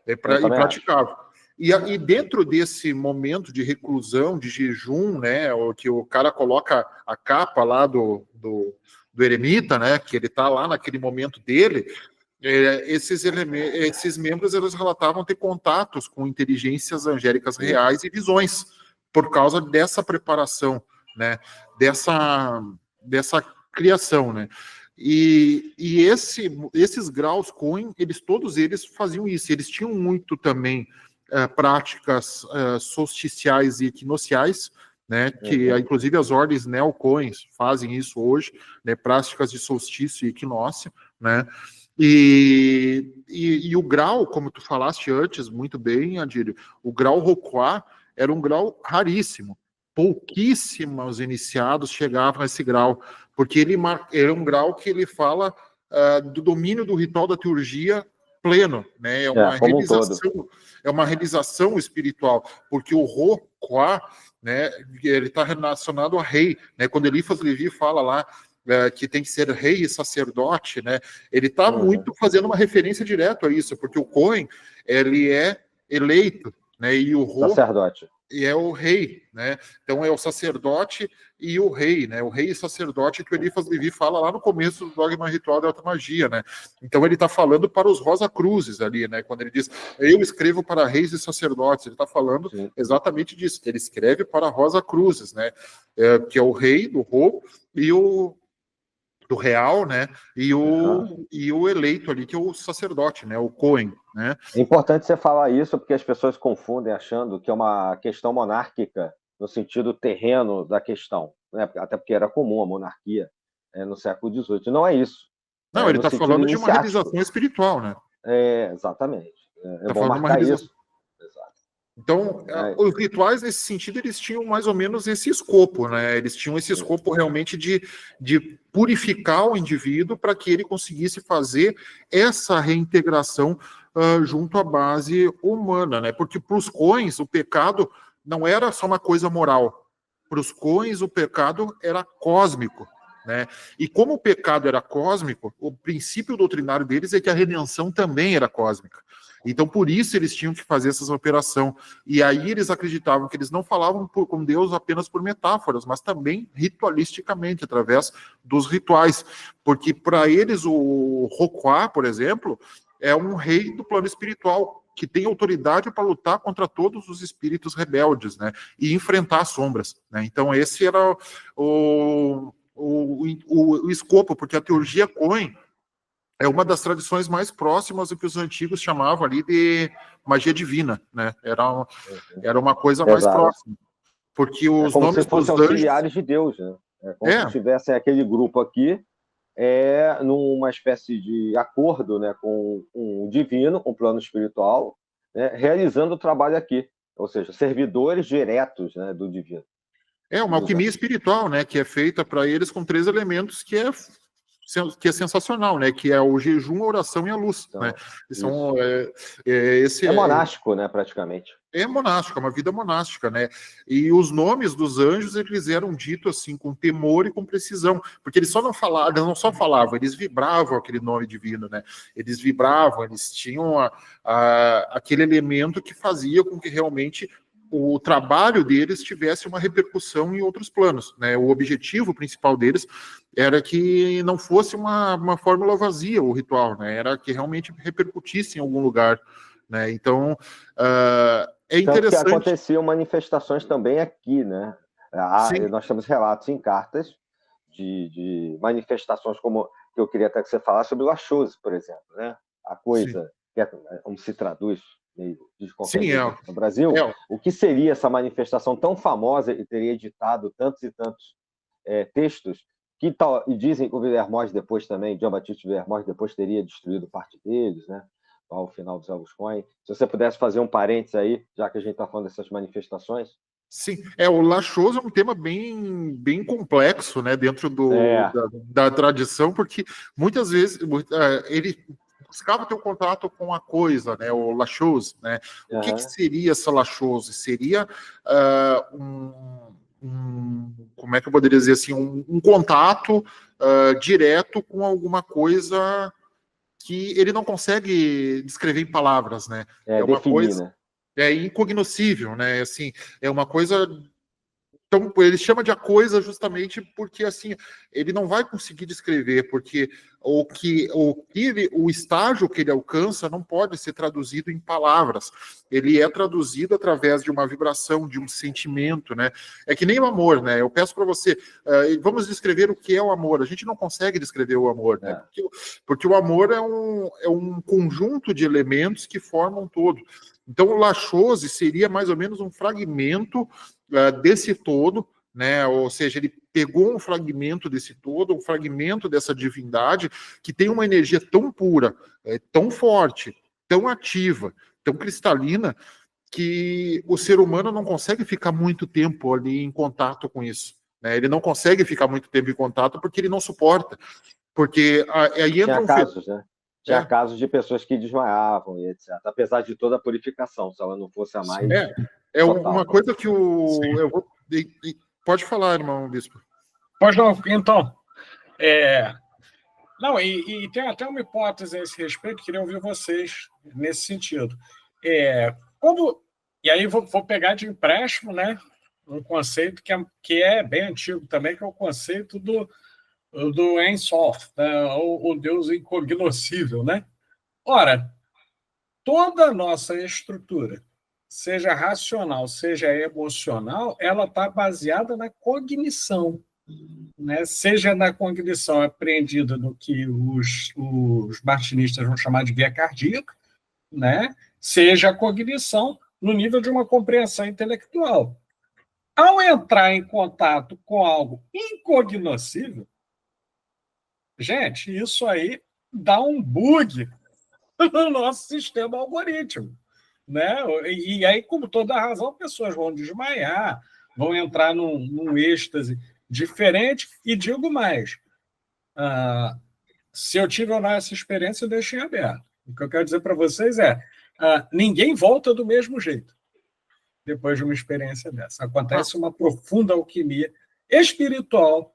É impraticável. E dentro desse momento de reclusão, de jejum, né, que o cara coloca a capa lá do eremita, né, que ele está lá naquele momento dele, esses membros, eles relatavam ter contatos com inteligências angélicas reais e visões, por causa dessa preparação, né, dessa criação, né. E esses graus Cohen, todos eles faziam isso. Eles tinham muito também práticas solsticiais e equinociais, né, que inclusive as ordens neo-Coens fazem isso hoje, né, práticas de solstício e equinócio, né, e o grau, como tu falaste antes, muito bem, Adílio, o grau Rokuá era um grau raríssimo, pouquíssimos iniciados chegavam a esse grau, porque ele é um grau que ele fala do domínio do ritual da teurgia pleno, né? É uma realização espiritual, porque o Rokuá, né, ele está relacionado a rei, né? Quando Eliphas Levi fala lá que tem que ser rei e sacerdote, né? Ele está muito fazendo uma referência direta a isso, porque o Cohen, ele é eleito, né? E o sacerdote. E é o rei, né? Então é o sacerdote e o rei, né? O rei e sacerdote que o Eliphas Levi fala lá no começo do dogma ritual da alta magia, né? Então ele está falando para os Rosa Cruzes ali, né? Quando ele diz, eu escrevo para reis e sacerdotes, ele está falando exatamente disso, que ele escreve para Rosa Cruzes, né? Que é o rei do Rô e o do real, né? E o eleito ali, que é o sacerdote, né? O Cohen, né? É importante você falar isso, porque as pessoas confundem achando que é uma questão monárquica no sentido terreno da questão, né? Até porque era comum a monarquia no século XVIII. Não é isso. Não, ele está falando de uma realização espiritual, né? Exatamente. É bom marcar isso. Então, os rituais, nesse sentido, eles tinham mais ou menos esse escopo, né? Eles tinham esse escopo realmente de purificar o indivíduo para que ele conseguisse fazer essa reintegração junto à base humana, né? Porque para os Coens, o pecado não era só uma coisa moral. Para os Coens, o pecado era cósmico, né? E como o pecado era cósmico, o princípio doutrinário deles é que a redenção também era cósmica. Então, por isso, eles tinham que fazer essa operação. E aí eles acreditavam que eles não falavam com Deus apenas por metáforas, mas também ritualisticamente, através dos rituais. Porque, para eles, o Rokuá, por exemplo, é um rei do plano espiritual, que tem autoridade para lutar contra todos os espíritos rebeldes, né? E enfrentar as sombras, né? Então, esse era o escopo, porque a teurgia Cohen é uma das tradições mais próximas do que os antigos chamavam ali de magia divina, né? Era uma coisa mais próxima. Porque os como nomes se fossem dos auxiliares de Deus, né? Como se tivessem aquele grupo aqui, numa espécie de acordo, né, com o divino, com o plano espiritual, né, realizando o trabalho aqui. Ou seja, servidores diretos, né, do divino. É uma alquimia espiritual, né? Que é feita para eles com 3 elementos que é sensacional, né? Que é o jejum, a oração e a luz, então, né? É monástico, né? Praticamente. É monástico, é uma vida monástica, né? E os nomes dos anjos, eles eram ditos assim, com temor e com precisão, porque eles não só falavam, eles vibravam aquele nome divino, né? Eles vibravam, eles tinham aquele elemento que fazia com que realmente o trabalho deles tivesse uma repercussão em outros planos, né? O objetivo principal deles era que não fosse uma fórmula vazia o ritual, né? Era que realmente repercutisse em algum lugar, né? Então, é interessante... Tanto que aconteciam manifestações também aqui, né? Nós temos relatos em cartas de manifestações como que eu queria até que você falasse sobre o Lachose, por exemplo, né? A coisa, que como se traduz meio de qualquer jeito no Brasil, o que seria essa manifestação tão famosa e teria editado tantos e tantos textos que tal, e dizem que o Villermoz depois também, Jean-Baptiste Villermoz depois teria destruído parte deles, né? Ao final dos Auguscoin. Se você pudesse fazer um parênteses aí, já que a gente está falando dessas manifestações. Sim, o Lachose é um tema bem complexo, né, dentro da tradição, porque muitas vezes ele buscava ter um contato com a coisa, né, o Lachose, né? O que seria essa Lachose? Seria como é que eu poderia dizer assim, um contato direto com alguma coisa que ele não consegue descrever em palavras, né? É uma definir, coisa, né? É incognoscível, né? Assim, é uma coisa. Então, ele chama de a coisa justamente porque assim ele não vai conseguir descrever, porque o estágio que ele alcança não pode ser traduzido em palavras. Ele é traduzido através de uma vibração, de um sentimento, né? É que nem o amor, né? Eu peço para você, vamos descrever o que é o amor. A gente não consegue descrever o amor, né? Porque o amor é um conjunto de elementos que formam todo. Então, o Lachose seria mais ou menos um fragmento desse todo, né? Ou seja, ele pegou um fragmento desse todo, um fragmento dessa divindade que tem uma energia tão pura, tão forte, tão ativa, tão cristalina, que o ser humano não consegue ficar muito tempo ali em contato com isso, né? Ele não consegue ficar muito tempo em contato porque ele não suporta. Porque aí entra casos, né? Tinha casos de pessoas que desmaiavam e etc. Apesar de toda a purificação, se ela não fosse a mais... uma coisa que pode falar, irmão Bispo. Pois não, então... Não, e tem até uma hipótese a esse respeito, queria ouvir vocês nesse sentido. E aí vou pegar de empréstimo, né, um conceito que é bem antigo também, que é o conceito do Ein Sof, né, o Deus incognoscível, né? Ora, toda a nossa estrutura, seja racional, seja emocional, ela está baseada na cognição, né? Seja na cognição apreendida no que os martinistas vão chamar de via cardíaca, né? Seja a cognição no nível de uma compreensão intelectual. Ao entrar em contato com algo incognoscível, gente, isso aí dá um bug no nosso sistema algorítmico, né? E aí, como toda razão, pessoas vão desmaiar, vão entrar num êxtase diferente, e digo mais, se eu tive ou não essa experiência, eu deixei aberto. O que eu quero dizer para vocês ninguém volta do mesmo jeito depois de uma experiência dessa. Acontece uma profunda alquimia espiritual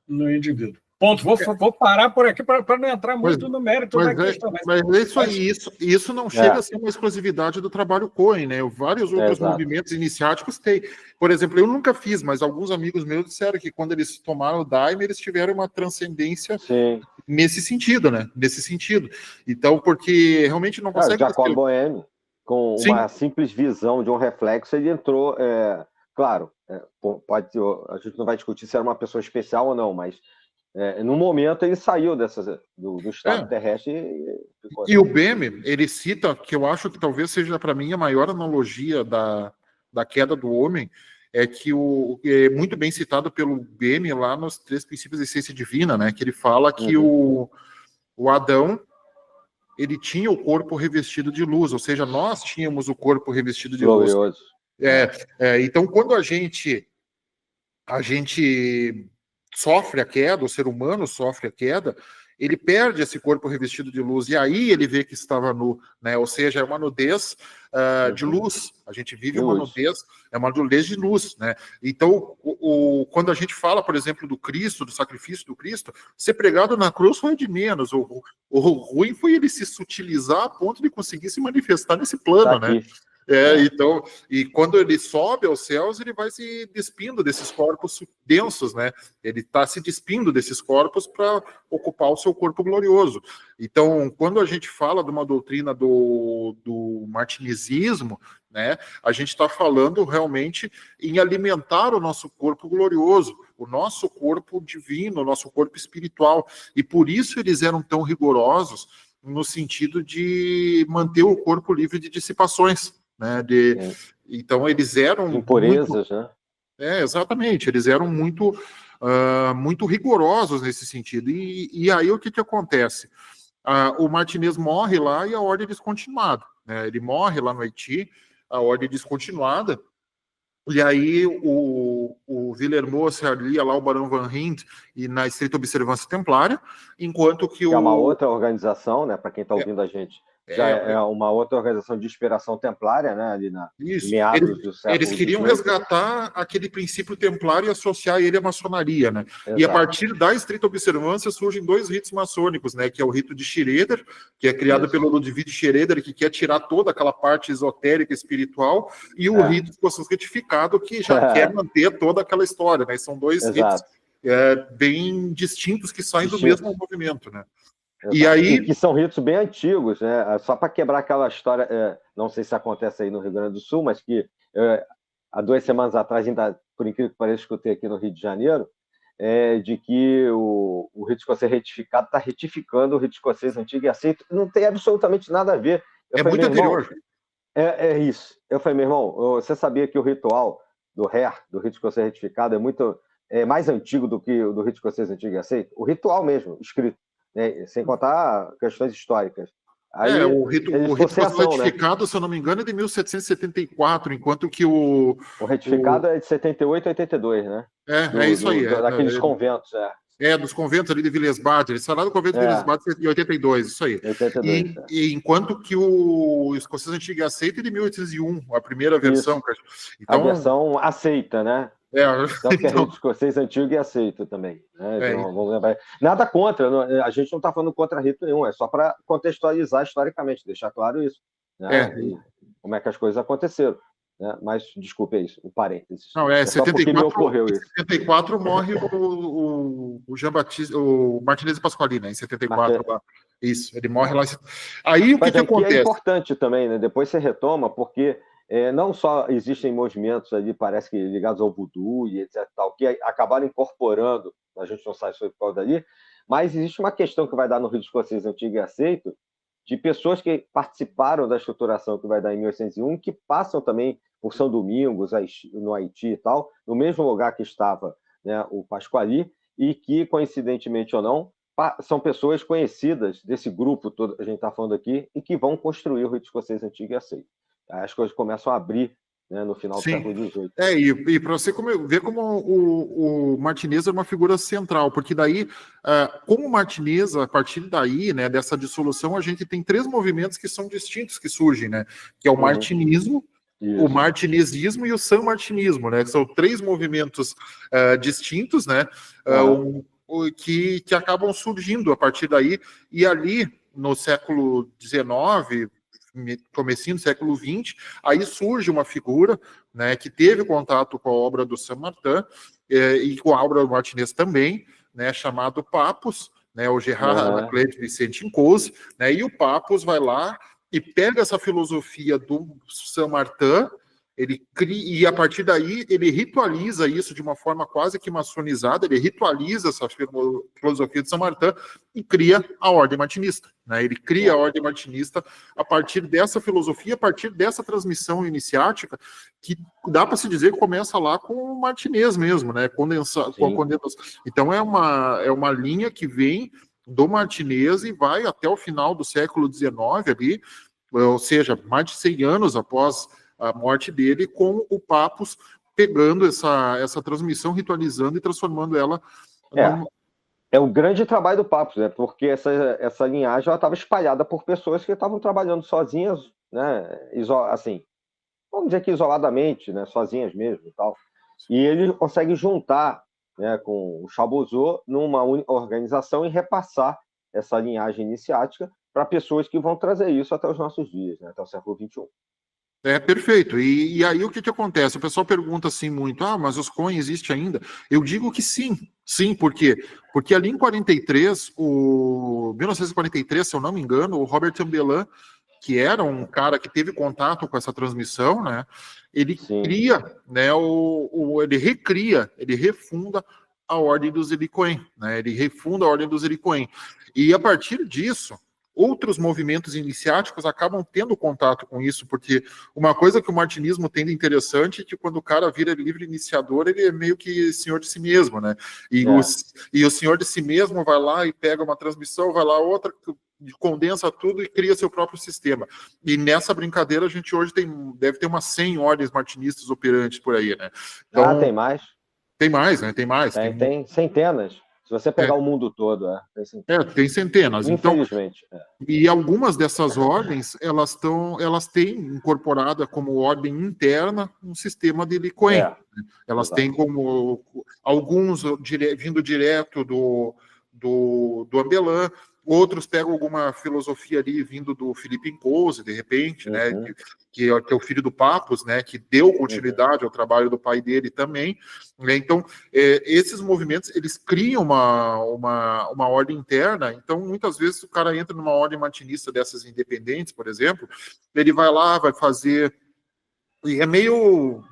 no indivíduo. Ponto. Vou parar por aqui para não entrar muito no mérito da questão. Mas é isso aí. Isso não chega a ser uma exclusividade do trabalho Cohen, né? Vários outros movimentos iniciáticos têm. Por exemplo, eu nunca fiz, mas alguns amigos meus disseram que quando eles tomaram o Daime, eles tiveram uma transcendência nesse sentido, né? Nesse sentido. Então, porque realmente não consegue... Jacob Boehme, com uma simples visão de um reflexo, ele entrou... Claro, a gente não vai discutir se era uma pessoa especial ou não, mas... no momento ele saiu do estado terrestre e ficou assim. E o Boehme, ele cita, que eu acho que talvez seja para mim a maior analogia da queda do homem, é que é muito bem citado pelo Boehme lá nos 3 princípios da essência divina, né? Que ele fala que o Adão, ele tinha o corpo revestido de luz, ou seja, nós tínhamos o corpo revestido de luz. Então, quando a gente sofre a queda, o ser humano sofre a queda, ele perde esse corpo revestido de luz, e aí ele vê que estava nu, né? Ou seja, é uma nudez de luz. A gente vive uma nudez, é uma nudez de luz, né? Então, quando a gente fala, por exemplo, do Cristo, do sacrifício do Cristo, ser pregado na cruz foi de menos. O ruim foi ele se sutilizar a ponto de conseguir se manifestar nesse plano, né? Então, e quando ele sobe aos céus, ele vai se despindo desses corpos densos, né? Ele está se despindo desses corpos para ocupar o seu corpo glorioso. Então, quando a gente fala de uma doutrina do martinezismo, né, a gente está falando realmente em alimentar o nosso corpo glorioso, o nosso corpo divino, o nosso corpo espiritual. E por isso eles eram tão rigorosos no sentido de manter o corpo livre de dissipações. Né, então eles eram impurezas, muito, né? Exatamente, eles eram muito muito rigorosos nesse sentido. E aí o que acontece? O Martinez morre lá e a ordem é descontinuada, né? Ele morre lá no Haiti, a ordem é descontinuada. E aí o Villermoz alia lá o Barão Van Rijn e na estrita observância templária, enquanto que é uma outra organização, né? Para quem está ouvindo a gente, já é uma outra organização de inspiração templária, né? Ali Isso. em meados do século Eles queriam XVIII. resgatar aquele princípio templário e associar ele à maçonaria, né? Exato. E a partir da estrita observância surgem dois ritos maçônicos, né? Que é o rito de Schroeder, que é criado pelo Ludwig Schroeder, que quer tirar toda aquela parte esotérica espiritual, e o rito de Poços Retificado, que já quer manter toda aquela história, né? São dois ritos bem distintos que saem do mesmo movimento, né? E aí... que são ritos bem antigos, né? Só para quebrar aquela história, não sei se acontece aí no Rio Grande do Sul, mas que há 2 semanas atrás, ainda, por incrível que pareça, escutei aqui no Rio de Janeiro, de que o rito escocês retificado está retificando o rito escocês antigo e aceito. Não tem absolutamente nada a ver. Muito anterior. É isso. Eu falei, meu irmão, você sabia que o ritual do rito escocês retificado, é mais antigo do que o do rito escocês antigo e aceito? O ritual mesmo, escrito. Sem contar questões históricas. Aí, o rito retificado, se eu não me engano, é de 1774, enquanto que o retificado é de 78 a 82, né? É isso aí. Daqueles conventos, dos conventos ali de Villers-Bades. Ele saiu lá do convento de Villers-Bades em 82, isso aí. 82, e enquanto que o escocês antigo e aceito é de 1801, a primeira versão. Então, a versão aceita, né? Então, que é rito escocês antigo e aceito também. Né? Então, vamos lembrar. Nada contra, a gente não está falando contra rito nenhum, é só para contextualizar historicamente, deixar claro isso. Né? Como é que as coisas aconteceram. Né? Mas, desculpe, é isso, um parênteses. Não, 74, me ocorreu isso. Em 74 morre o Jean-Baptiste, o Martinez Pasquali, né? Em 74. Lá. Isso, ele morre lá. Aí o que acontece? É importante também, né? Depois você retoma, porque não só existem movimentos ali, parece que ligados ao voodoo e etc, tal, que acabaram incorporando, a gente não sabe sobre qual dali, mas existe uma questão que vai dar no rito escocês antigo e aceito, de pessoas que participaram da estruturação que vai dar em 1801, que passam também por São Domingos, no Haiti e tal, no mesmo lugar que estava, né, o Pasquali, e que, coincidentemente ou não, são pessoas conhecidas desse grupo todo que a gente está falando aqui e que vão construir o rito escocês antigo e aceito. As coisas começam a abrir, né, no final do século XVIII. E para você ver como o Martinez é uma figura central, porque daí, como Martinez, a partir daí, né, dessa dissolução, a gente tem 3 movimentos que são distintos que surgem, né? Que é o martinismo, o martinezismo e o sanmartinismo, né? Que são 3 movimentos distintos, né? Que acabam surgindo a partir daí, e ali no século XIX, comecinho do século XX, aí surge uma figura, né, que teve contato com a obra do Saint-Martin e com a obra do Martinez também, né, chamado Papus, né, o Gerard Anaclet de Vicente-Incose, né, e o Papus vai lá e pega essa filosofia do Saint-Martin, ele cria, e a partir daí ele ritualiza isso de uma forma quase que maçonizada, ele ritualiza essa filosofia de Saint-Martin e cria a ordem martinista, né? Ele cria a ordem martinista a partir dessa filosofia, a partir dessa transmissão iniciática, que dá para se dizer que começa lá com o Martinez mesmo, né? Então é uma linha que vem do Martinez e vai até o final do século XIX ali, ou seja, mais de 100 anos após a morte dele, com o Papus pegando essa transmissão, ritualizando e transformando ela É o grande trabalho do Papus, né? Porque essa linhagem estava espalhada por pessoas que estavam trabalhando sozinhas, né? Assim, vamos dizer que isoladamente, né? Sozinhas mesmo e tal. E ele consegue juntar, né, com o Chabouzot numa única organização e repassar essa linhagem iniciática para pessoas que vão trazer isso até os nossos dias, né? Até o século XXI. É perfeito. E aí o que acontece? O pessoal pergunta assim muito, mas os coins existem ainda? Eu digo que sim, por quê? Porque ali em 1943, se eu não me engano, o Robert Ambellan, que era um cara que teve contato com essa transmissão, né? Ele cria, né? Ele recria, ele refunda a ordem dos Elicoen, né? Ele refunda a ordem dos Elicoen. E a partir disso, outros movimentos iniciáticos acabam tendo contato com isso, porque uma coisa que o martinismo tem de interessante é que quando o cara vira livre iniciador, ele é meio que senhor de si mesmo, né? E o senhor de si mesmo vai lá e pega uma transmissão, vai lá outra, condensa tudo e cria seu próprio sistema. E nessa brincadeira a gente hoje deve ter umas 100 ordens martinistas operantes por aí, né? Então, tem mais? Tem mais, né? Tem mais. Tem centenas. Se você pegar o mundo todo, tem centenas. Infelizmente. E algumas dessas ordens, elas têm incorporada como ordem interna um sistema de Elicoen. Elas têm como alguns vindo direto do Ambellan, outros pegam alguma filosofia ali vindo do Felipe Incouse, de repente, né, que é o filho do Papus, né, que deu continuidade ao trabalho do pai dele também. Então, esses movimentos, eles criam uma ordem interna. Então, muitas vezes, o cara entra numa ordem martinista dessas independentes, por exemplo, ele vai lá, vai fazer... E é meio,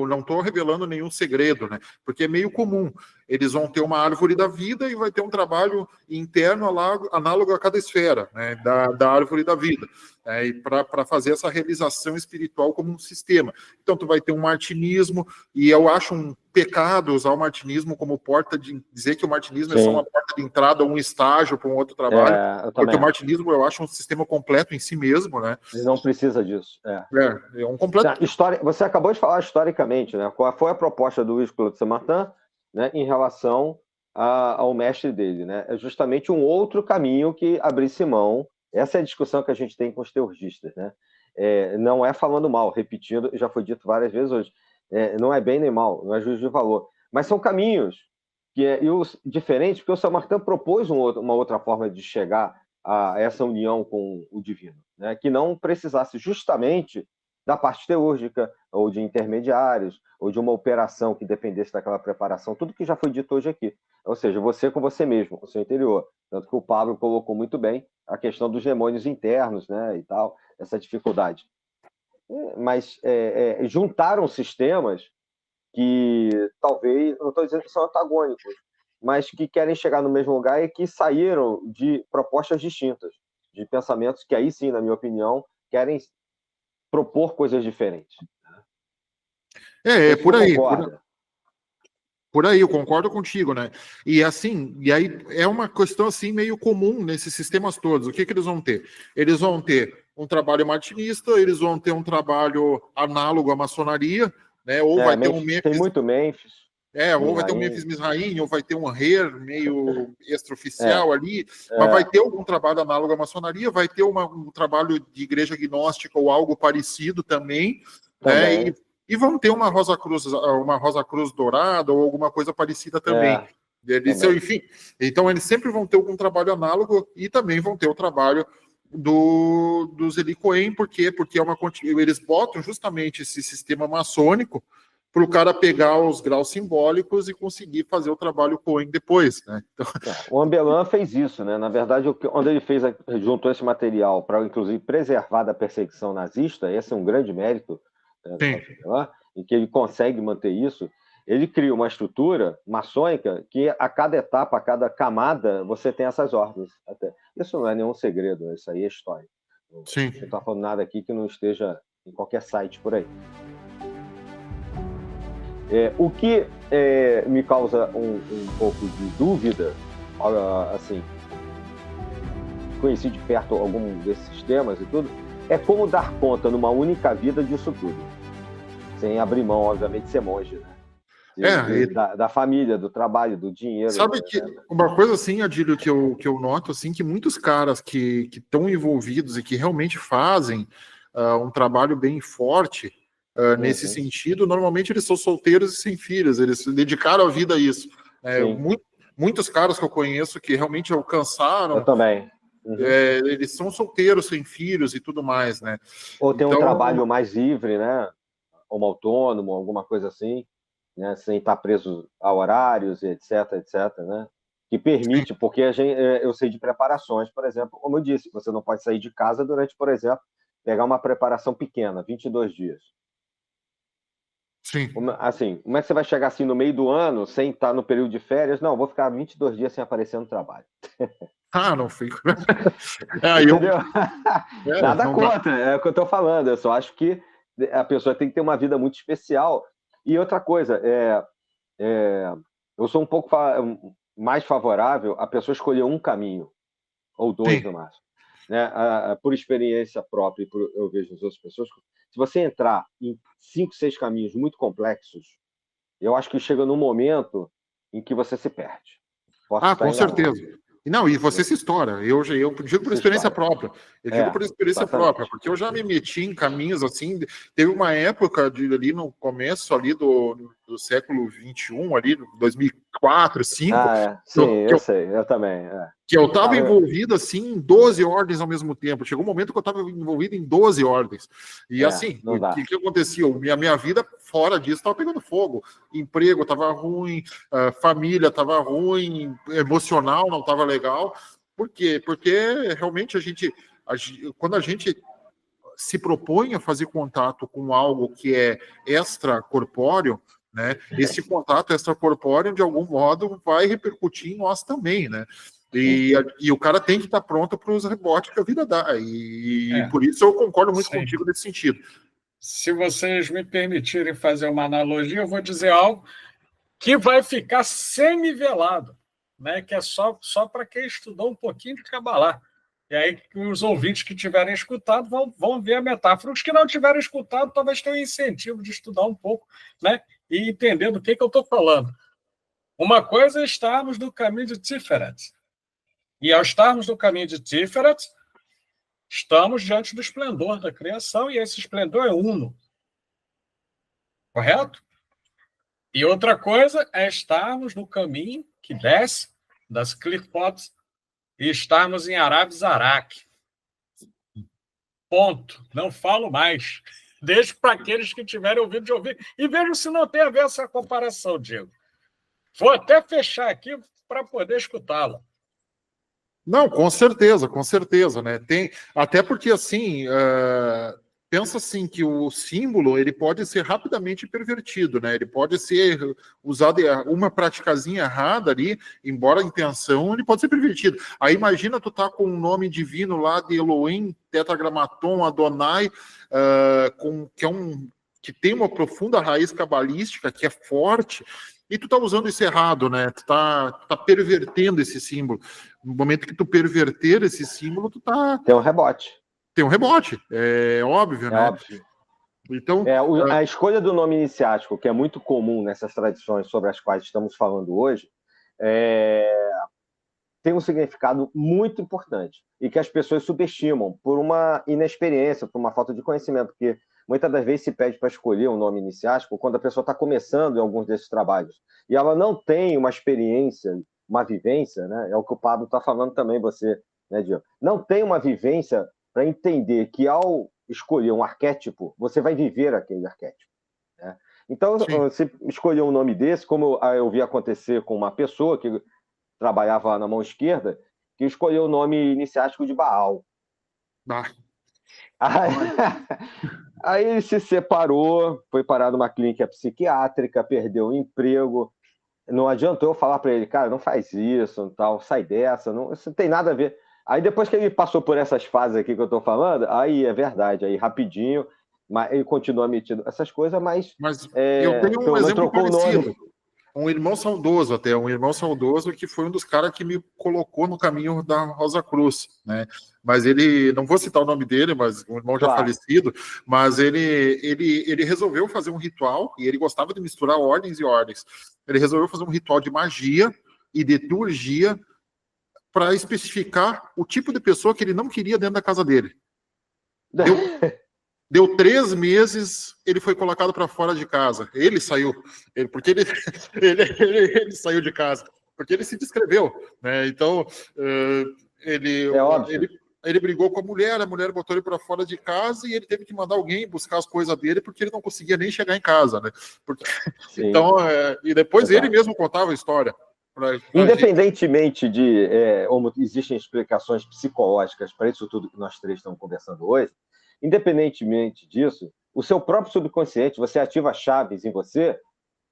não estou revelando nenhum segredo, né? Porque é meio comum. Eles vão ter uma árvore da vida e vai ter um trabalho interno análogo a cada esfera, né? da árvore da vida, né? E para fazer essa realização espiritual como um sistema. Então, tu vai ter um martinismo, e eu acho um pecado usar o martinismo como porta de dizer que o martinismo é só uma porta de entrada, um estágio para um outro trabalho, porque o martinismo eu acho um sistema completo em si mesmo, né? Ele não precisa disso. É um completo. Você acabou de falar historicamente, né? Qual foi a proposta do Luiz Clodo Saint-Martin, né, em relação ao mestre dele, né? É justamente um outro caminho que abrisse mão. Essa é a discussão que a gente tem com os teurgistas, né? Não é falando mal, repetindo, já foi dito várias vezes hoje. Não é bem nem mal, não é juízo de valor. Mas são caminhos diferentes, porque o Saint-Martin propôs uma outra forma de chegar a essa união com o divino, né? Que não precisasse justamente da parte teúrgica, ou de intermediários, ou de uma operação que dependesse daquela preparação, tudo que já foi dito hoje aqui. Ou seja, você com você mesmo, o seu interior. Tanto que o Pablo colocou muito bem a questão dos demônios internos, né, e tal, essa dificuldade. Mas juntaram sistemas que talvez, não estou dizendo que são antagônicos, mas que querem chegar no mesmo lugar e que saíram de propostas distintas, de pensamentos que aí sim, na minha opinião, querem propor coisas diferentes. Por aí. Por aí, eu concordo contigo, né? E assim, e aí é uma questão assim meio comum nesses sistemas todos. O que eles vão ter? Eles vão ter um trabalho martinista, eles vão ter um trabalho análogo à maçonaria, né? Ou vai ter um Memphis. Tem muito Memphis. Ou vai ter um Memphis Mizraim, ou vai ter um Her meio extraoficial ali, mas vai ter algum trabalho análogo à maçonaria, vai ter um trabalho de igreja gnóstica ou algo parecido também. Né? E vão ter uma Rosa Cruz dourada ou alguma coisa parecida também. Enfim, então eles sempre vão ter algum trabalho análogo e também vão ter o trabalho dos Elicoen, porque é eles botam justamente esse sistema maçônico para o cara pegar os graus simbólicos e conseguir fazer o trabalho Coen depois, né? Então... O Ambellan fez isso, né? Na verdade, quando ele juntou esse material para, inclusive, preservar da perseguição nazista, esse é um grande mérito, em que ele consegue manter isso. Ele cria uma estrutura maçônica que a cada etapa, a cada camada, você tem essas ordens. Isso não é nenhum segredo, isso aí é história. Sim. Não estou falando nada aqui que não esteja em qualquer site por aí. O que me causa um pouco de dúvida, assim, conheci de perto algum desses sistemas e tudo, é como dar conta numa única vida disso tudo, sem abrir mão, obviamente, de ser monge, né? Da família, do trabalho, do dinheiro. Sabe que uma coisa assim, Adílio, que eu noto assim, que muitos caras que estão envolvidos e que realmente fazem um trabalho bem forte nesse sentido, normalmente eles são solteiros e sem filhos, eles se dedicaram a vida a isso. Muitos caras que eu conheço que realmente alcançaram eles são solteiros, sem filhos e tudo mais, né? Ou tem um trabalho mais livre, né? Como autônomo, alguma coisa assim, né? Sem estar preso a horários, etc, né? Que permite, porque eu sei de preparações, por exemplo, como eu disse, você não pode sair de casa durante, por exemplo, pegar uma preparação pequena, 22 dias. Sim. Como é que você vai chegar assim no meio do ano, sem estar no período de férias? Não, vou ficar 22 dias sem aparecer no trabalho. Não fico. Entendeu? Nada não contra, é o que eu estou falando. Eu só acho que a pessoa tem que ter uma vida muito especial. E outra coisa, eu sou um pouco mais favorável a pessoa escolher um caminho, ou dois no máximo. Né? Por experiência própria, eu vejo as outras pessoas, se você entrar em 5, 6 caminhos muito complexos, eu acho que chega num momento em que você se perde. Com certeza. Não, e você se estoura. Eu digo por experiência própria. Porque eu já me meti em caminhos assim. Teve uma época ali no começo ali do século XXI, ali, 2004, 2005. Sim, eu sei, eu também. Que eu estava envolvido assim em 12 ordens ao mesmo tempo. Chegou um momento que eu estava envolvido em 12 ordens. E assim, o que acontecia? A minha vida fora disso estava pegando fogo. Emprego estava ruim, família estava ruim, emocional não estava legal. Por quê? Porque realmente quando a gente se propõe a fazer contato com algo que é extracorpóreo, né? Esse contato extracorpóreo, de algum modo, vai repercutir em nós também, né? E o cara tem que estar pronto para os rebotes que a vida dá. E por isso eu concordo muito contigo nesse sentido. Se vocês me permitirem fazer uma analogia, eu vou dizer algo que vai ficar semi-velado, né? Que é só para quem estudou um pouquinho de Cabalá. E aí os ouvintes que tiverem escutado vão ver a metáfora. Os que não tiverem escutado talvez tenham incentivo de estudar um pouco, né? E entender do que eu estou falando. Uma coisa é estarmos no caminho de Tiferet. E ao estarmos no caminho de Tiferet, estamos diante do esplendor da criação, e esse esplendor é uno. Correto? E outra coisa é estarmos no caminho que desce das Clipot e estarmos em Arab-Zarak. Ponto. Não falo mais. Deixo para aqueles que tiverem ouvido de ouvir. E vejo se não tem a ver essa comparação, Diego. Vou até fechar aqui para poder escutá-la. Não, com certeza, né? Até porque, assim, pensa assim que o símbolo ele pode ser rapidamente pervertido, né? Ele pode ser usado uma praticazinha errada ali, embora a intenção, ele pode ser pervertido. Aí imagina tu tá com um nome divino lá de Elohim, Tetragrammaton, Adonai, que tem uma profunda raiz cabalística, que é forte, e tu tá usando isso errado, né? Tu tá pervertendo esse símbolo. No momento que tu perverter esse símbolo, tu tá... Tem um rebote. É óbvio, né? Óbvio. Então, a escolha do nome iniciático, que é muito comum nessas tradições sobre as quais estamos falando hoje, tem um significado muito importante e que as pessoas subestimam por uma inexperiência, por uma falta de conhecimento, porque muitas das vezes se pede para escolher um nome iniciático quando a pessoa está começando em alguns desses trabalhos e ela não tem uma experiência, uma vivência, né? É o que o Pablo está falando também, você, né, Diego? Não tem uma vivência para entender que ao escolher um arquétipo, você vai viver aquele arquétipo, né? Então, você escolher um nome desse, como eu vi acontecer com uma pessoa que trabalhava na mão esquerda, que escolheu o nome iniciático de Baal. Aí ele se separou, foi parar numa clínica psiquiátrica, perdeu o emprego. Não adiantou eu falar para ele, cara, não faz isso, tal, sai dessa, isso não tem nada a ver. Aí depois que ele passou por essas fases aqui que eu estou falando, aí é verdade, aí rapidinho, mas ele continua metido essas coisas, mas eu tenho um exemplo parecido. O Um irmão saudoso que foi um dos caras que me colocou no caminho da Rosa Cruz, né? Mas ele, não vou citar o nome dele, mas um irmão já falecido, mas ele resolveu fazer um ritual, e ele gostava de misturar ordens e ordens. Ele resolveu fazer um ritual de magia e de liturgia para especificar o tipo de pessoa que ele não queria dentro da casa dele. Deu 3 meses, ele foi colocado para fora de casa. Ele saiu, porque ele saiu de casa, porque ele se descreveu, né? Então, É óbvio. Ele brigou com a mulher botou ele para fora de casa e ele teve que mandar alguém buscar as coisas dele porque ele não conseguia nem chegar em casa, né? Então, e depois ele mesmo contava a história. Independentemente de existem explicações psicológicas para isso tudo que nós três estamos conversando hoje, independentemente disso, o seu próprio subconsciente, você ativa chaves em você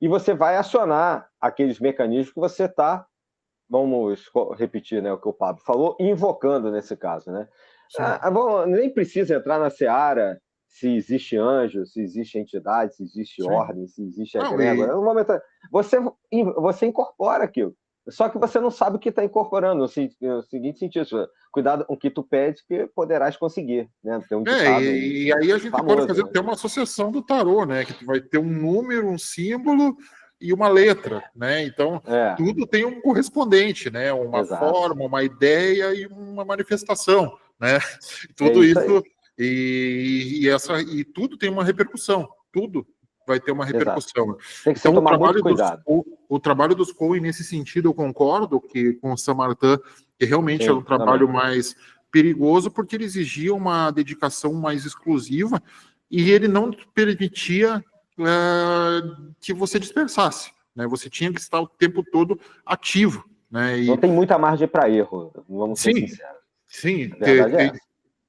e você vai acionar aqueles mecanismos que você está, vamos repetir, né, o que o Pablo falou, invocando nesse caso, né? Bom, nem precisa entrar na seara se existe anjo, se existe entidade, se existe ordem, se existe egrégora. No momento, você incorpora aquilo. Só que você não sabe o que está incorporando, no seguinte sentido. Cuidado com o que tu pede, que poderás conseguir. Né? Tem um ditado e aí a gente famoso, pode fazer até uma associação do tarô, né? Que tu vai ter um número, um símbolo e uma letra, né? Então, tudo tem um correspondente, né? Uma forma, uma ideia e uma manifestação, né? Tudo isso e tudo tem uma repercussão, tudo vai ter uma repercussão. Tem que tomar muito cuidado. O trabalho dos Coen, nesse sentido, eu concordo com o Saint-Martin, que realmente é um trabalho mais perigoso, porque ele exigia uma dedicação mais exclusiva e ele não permitia que você dispersasse, né? Você tinha que estar o tempo todo ativo, né? Não tem muita margem para erro, vamos ser sinceros. Sim,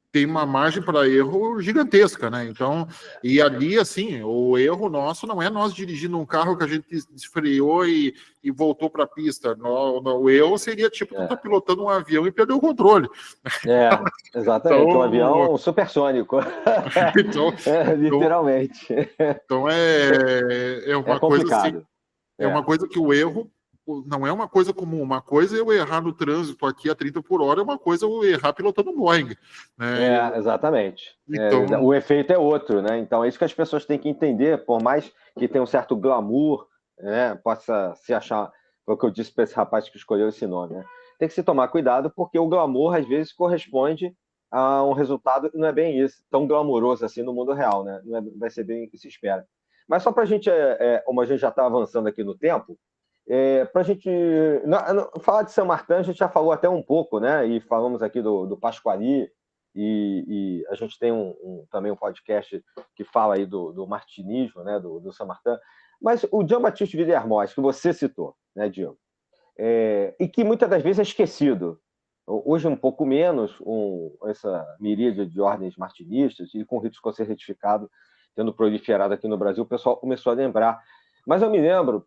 tem uma margem para erro gigantesca, né? Então, e ali, assim, o erro nosso não é nós dirigindo um carro que a gente desfreou e voltou para a pista. O erro seria tipo tu tá pilotando um avião e perdeu o controle. Exatamente. Então, um avião supersônico. Literalmente. Então é uma coisa assim. É uma coisa que o erro não é uma coisa comum. Uma coisa é eu errar no trânsito aqui a 30 por hora, é uma coisa eu errar pilotando um Boeing. Né? Exatamente. Então... o efeito é outro, né? Então é isso que as pessoas têm que entender, por mais que tenha um certo glamour, né? Possa se achar, foi o que eu disse para esse rapaz que escolheu esse nome, né? Tem que se tomar cuidado, porque o glamour, às vezes, corresponde a um resultado que não é bem isso, tão glamouroso assim no mundo real, né? Não vai ser bem o que se espera. Mas só para a gente, como a gente já está avançando aqui no tempo, para a gente falar de Saint-Martin, a gente já falou até um pouco, né? E falamos aqui do Pasquali, e a gente tem também um podcast que fala aí do martinismo, né? Do Saint-Martin. Mas o Jean-Baptiste Villermoz, que você citou, né, Diego? E que muitas das vezes é esquecido. Hoje um pouco menos, essa miríade de ordens martinistas e com o rito escocês retificado tendo proliferado aqui no Brasil, o pessoal começou a lembrar. Mas eu me lembro,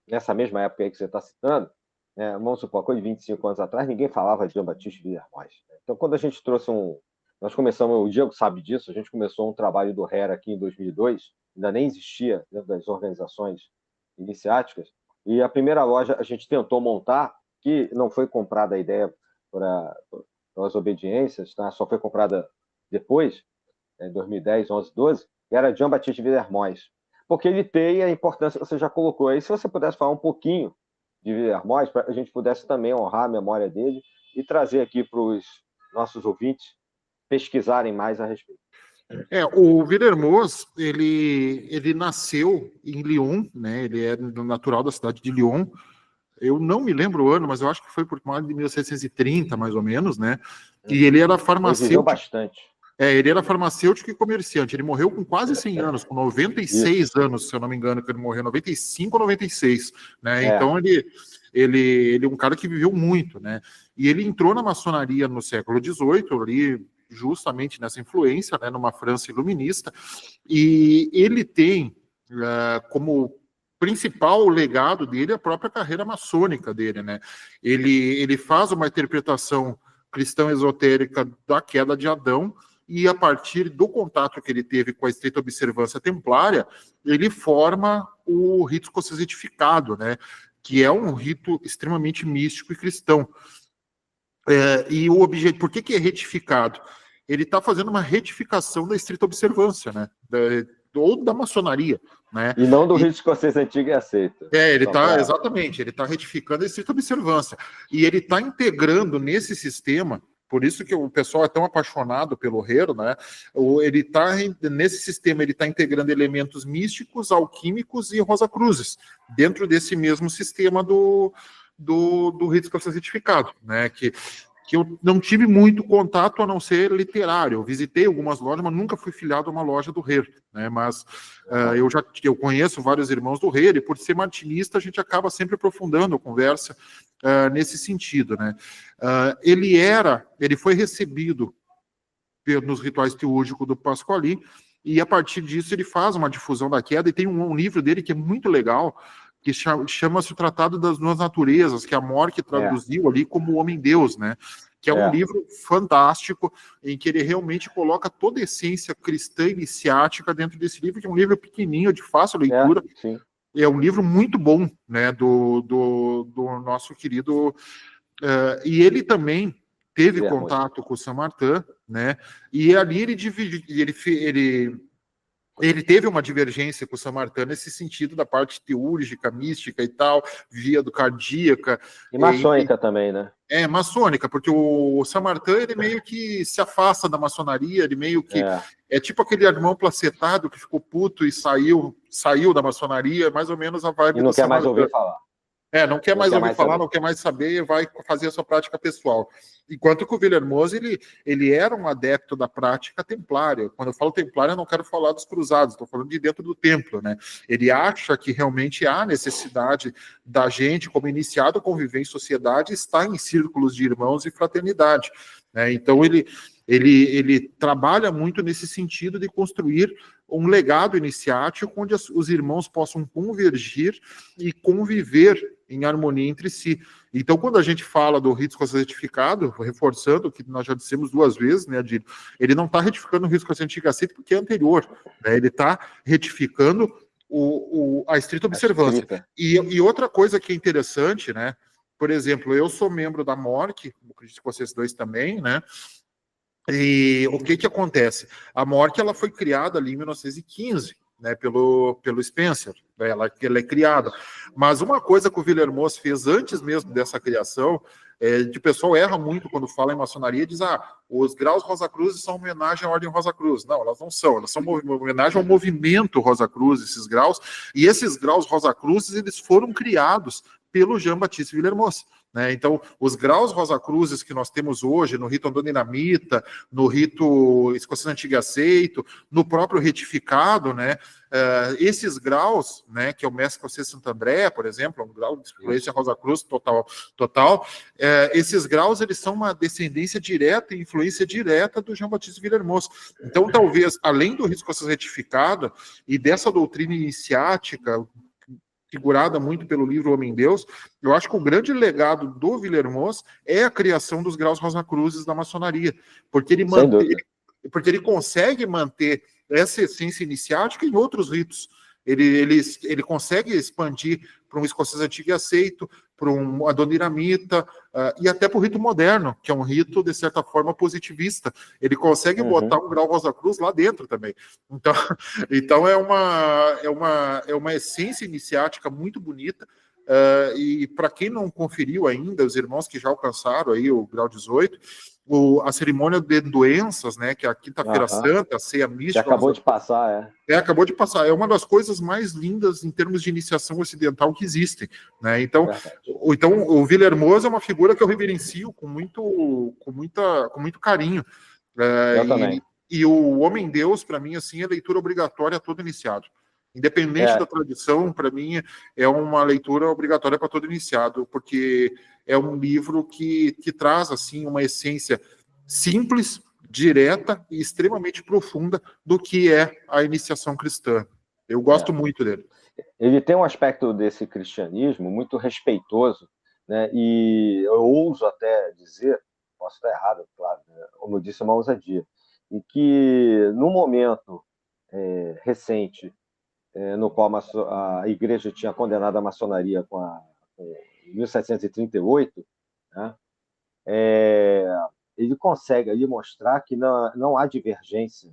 nessa mesma época aí que você está citando, vamos supor, coisa de 25 anos atrás, ninguém falava de Jean-Baptiste Villermoz. Então, quando a gente trouxe nós começamos, o Diego sabe disso, a gente começou um trabalho do HERA aqui em 2002, ainda nem existia dentro das organizações iniciáticas, e a primeira loja a gente tentou montar, que não foi comprada a ideia para as obediências, tá? Só foi comprada depois, em 2010, 11, 12, era Jean-Baptiste Villermoz, porque ele tem a importância que você já colocou aí. Se você pudesse falar um pouquinho de Villermoz, para a gente pudesse também honrar a memória dele e trazer aqui para os nossos ouvintes pesquisarem mais a respeito. O Villermoz, ele nasceu em Lyon, né? Ele é natural da cidade de Lyon. Eu não me lembro o ano, mas eu acho que foi por mais de 1730, mais ou menos, né? E ele era farmacêutico. Ele viveu bastante. Ele era farmacêutico e comerciante. Ele morreu com quase 100 anos, com 96 anos, se eu não me engano, que ele morreu, 95 ou 96, né? Então ele é um cara que viveu muito, né? E ele entrou na maçonaria no século XVIII, ali justamente nessa influência, né, numa França iluminista, e ele tem como principal legado dele a própria carreira maçônica dele, né? Ele faz uma interpretação cristã esotérica da queda de Adão, e a partir do contato que ele teve com a estrita observância templária, ele forma o rito escocês retificado, né, que é um rito extremamente místico e cristão. E o objetivo, por que é retificado? Ele está fazendo uma retificação da estrita observância, né, ou da maçonaria, né? E não do rito escocês antigo e aceito. Exatamente, ele está retificando a estrita observância. E ele está integrando nesse sistema. Por isso que o pessoal é tão apaixonado pelo Herero, né? Nesse sistema, ele está integrando elementos místicos, alquímicos e rosacruzes, dentro desse mesmo sistema do rito escocês retificado, né? Que que eu não tive muito contato a não ser literário. Eu visitei algumas lojas, mas nunca fui filiado a uma loja do Rer, né? Mas eu conheço vários irmãos do Rer, e por ser martinista, a gente acaba sempre aprofundando a conversa nesse sentido, né? Ele foi recebido nos rituais teúrgicos do Pasquali, e a partir disso ele faz uma difusão da queda, e tem um livro dele que é muito legal, que chama-se O Tratado das Duas Naturezas, que a Mork traduziu ali como Homem-Deus, né? Que é um livro fantástico, em que ele realmente coloca toda a essência cristã iniciática dentro desse livro, que é um livro pequenininho, de fácil leitura. Sim. É um livro muito bom, né? Do nosso querido... e ele também teve contato com o Saint-Martin, né? E ali ele teve uma divergência com o Saint-Martin nesse sentido da parte teúrgica, mística e tal, via do cardíaca. E maçônica também, né? Maçônica, porque o Saint-Martin, ele meio que se afasta da maçonaria, ele meio que... É tipo aquele irmão placetado que ficou puto e saiu da maçonaria, mais ou menos a vibe do E não quer mais ouvir falar. Não quer mais ouvir falar, não quer mais saber, vai fazer a sua prática pessoal. Enquanto que o Villemoz, ele era um adepto da prática templária. Quando eu falo templária, eu não quero falar dos cruzados, estou falando de dentro do templo, né? Ele acha que realmente há necessidade da gente, como iniciado a conviver em sociedade, estar em círculos de irmãos e fraternidade, né? Então, ele trabalha muito nesse sentido de construir um legado iniciático onde os irmãos possam convergir e conviver em harmonia entre si. Então, quando a gente fala do rito retificado, reforçando o que nós já dissemos 2 vezes, né, Adílio, ele não está retificando o rito antigaceto porque é anterior, né, ele está retificando a estrita observância. E outra coisa que é interessante, né, por exemplo, eu sou membro da MORC, acredito que vocês dois também, né, e o que acontece? A MORC, ela foi criada ali em 1915, né, pelo Spencer, né, ela é criada. Mas uma coisa que o Villemoz fez antes mesmo dessa criação, que o pessoal erra muito quando fala em maçonaria, diz, os graus Rosa Cruz são homenagem à Ordem Rosa Cruz. Não, elas não são, elas são homenagem ao movimento Rosa Cruz, esses graus, e esses graus Rosa Cruz, eles foram criados pelo Jean-Baptiste Villemoz. Né? Então, os graus Rosa Cruzes que nós temos hoje, no rito andondinamita, no rito escocês antigo aceito, no próprio retificado, né? Esses graus, né, que é o Mestre Escocês Santo André, por exemplo, um grau de influência Rosa Cruz total, esses graus, eles são uma descendência direta e influência direta do Jean-Baptiste Villemoz. Então, talvez, além do rito escocês retificado e dessa doutrina iniciática, figurada muito pelo livro Homem-Deus, eu acho que o grande legado do Villemoz é a criação dos graus Rosa Cruzes da maçonaria, porque ele consegue manter essa essência iniciática em outros ritos. Ele consegue expandir para um escocês antigo e aceito, para um adoniramita, e até para o rito moderno, que é um rito, de certa forma, positivista. Ele consegue botar um grau Rosa Cruz lá dentro também. Então é uma essência iniciática muito bonita, e para quem não conferiu ainda, os irmãos que já alcançaram aí o grau 18, a cerimônia de doenças, né, que é a Quinta-feira Santa, a ceia mística... acabou de passar, acabou de passar. É uma das coisas mais lindas em termos de iniciação ocidental que existem, né? Então o Villemoz é uma figura que eu reverencio com muito carinho. Eu também. E o Homem-Deus, para mim, assim, é leitura obrigatória a todo iniciado. Independente da tradição, para mim, é uma leitura obrigatória para todo iniciado, porque é um livro que traz, assim, uma essência simples, direta e extremamente profunda do que é a iniciação cristã. Eu gosto muito dele. Ele tem um aspecto desse cristianismo muito respeitoso, né? E eu ouso até dizer, posso estar errado, claro, né? Como eu disse, é uma ousadia, e que no momento recente, no qual a igreja tinha condenado a maçonaria em 1738, né? Ele consegue ali mostrar que não há divergência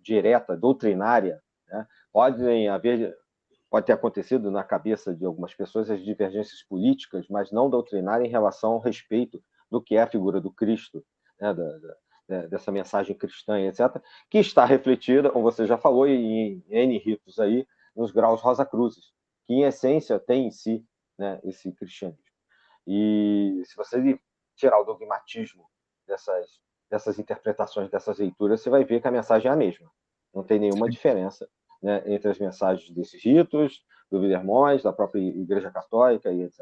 direta, doutrinária, né? Pode ter acontecido na cabeça de algumas pessoas as divergências políticas, mas não doutrinárias em relação ao respeito do que é a figura do Cristo, né? Dessa mensagem cristã, etc., que está refletida, como você já falou, em N ritos aí, nos graus Rosa Cruzes, que em essência tem em si, né, esse cristianismo. E se você tirar o dogmatismo dessas interpretações, dessas leituras, você vai ver que a mensagem é a mesma. Não tem nenhuma diferença, né, entre as mensagens desses ritos, do Villermoz, da própria Igreja Católica e etc.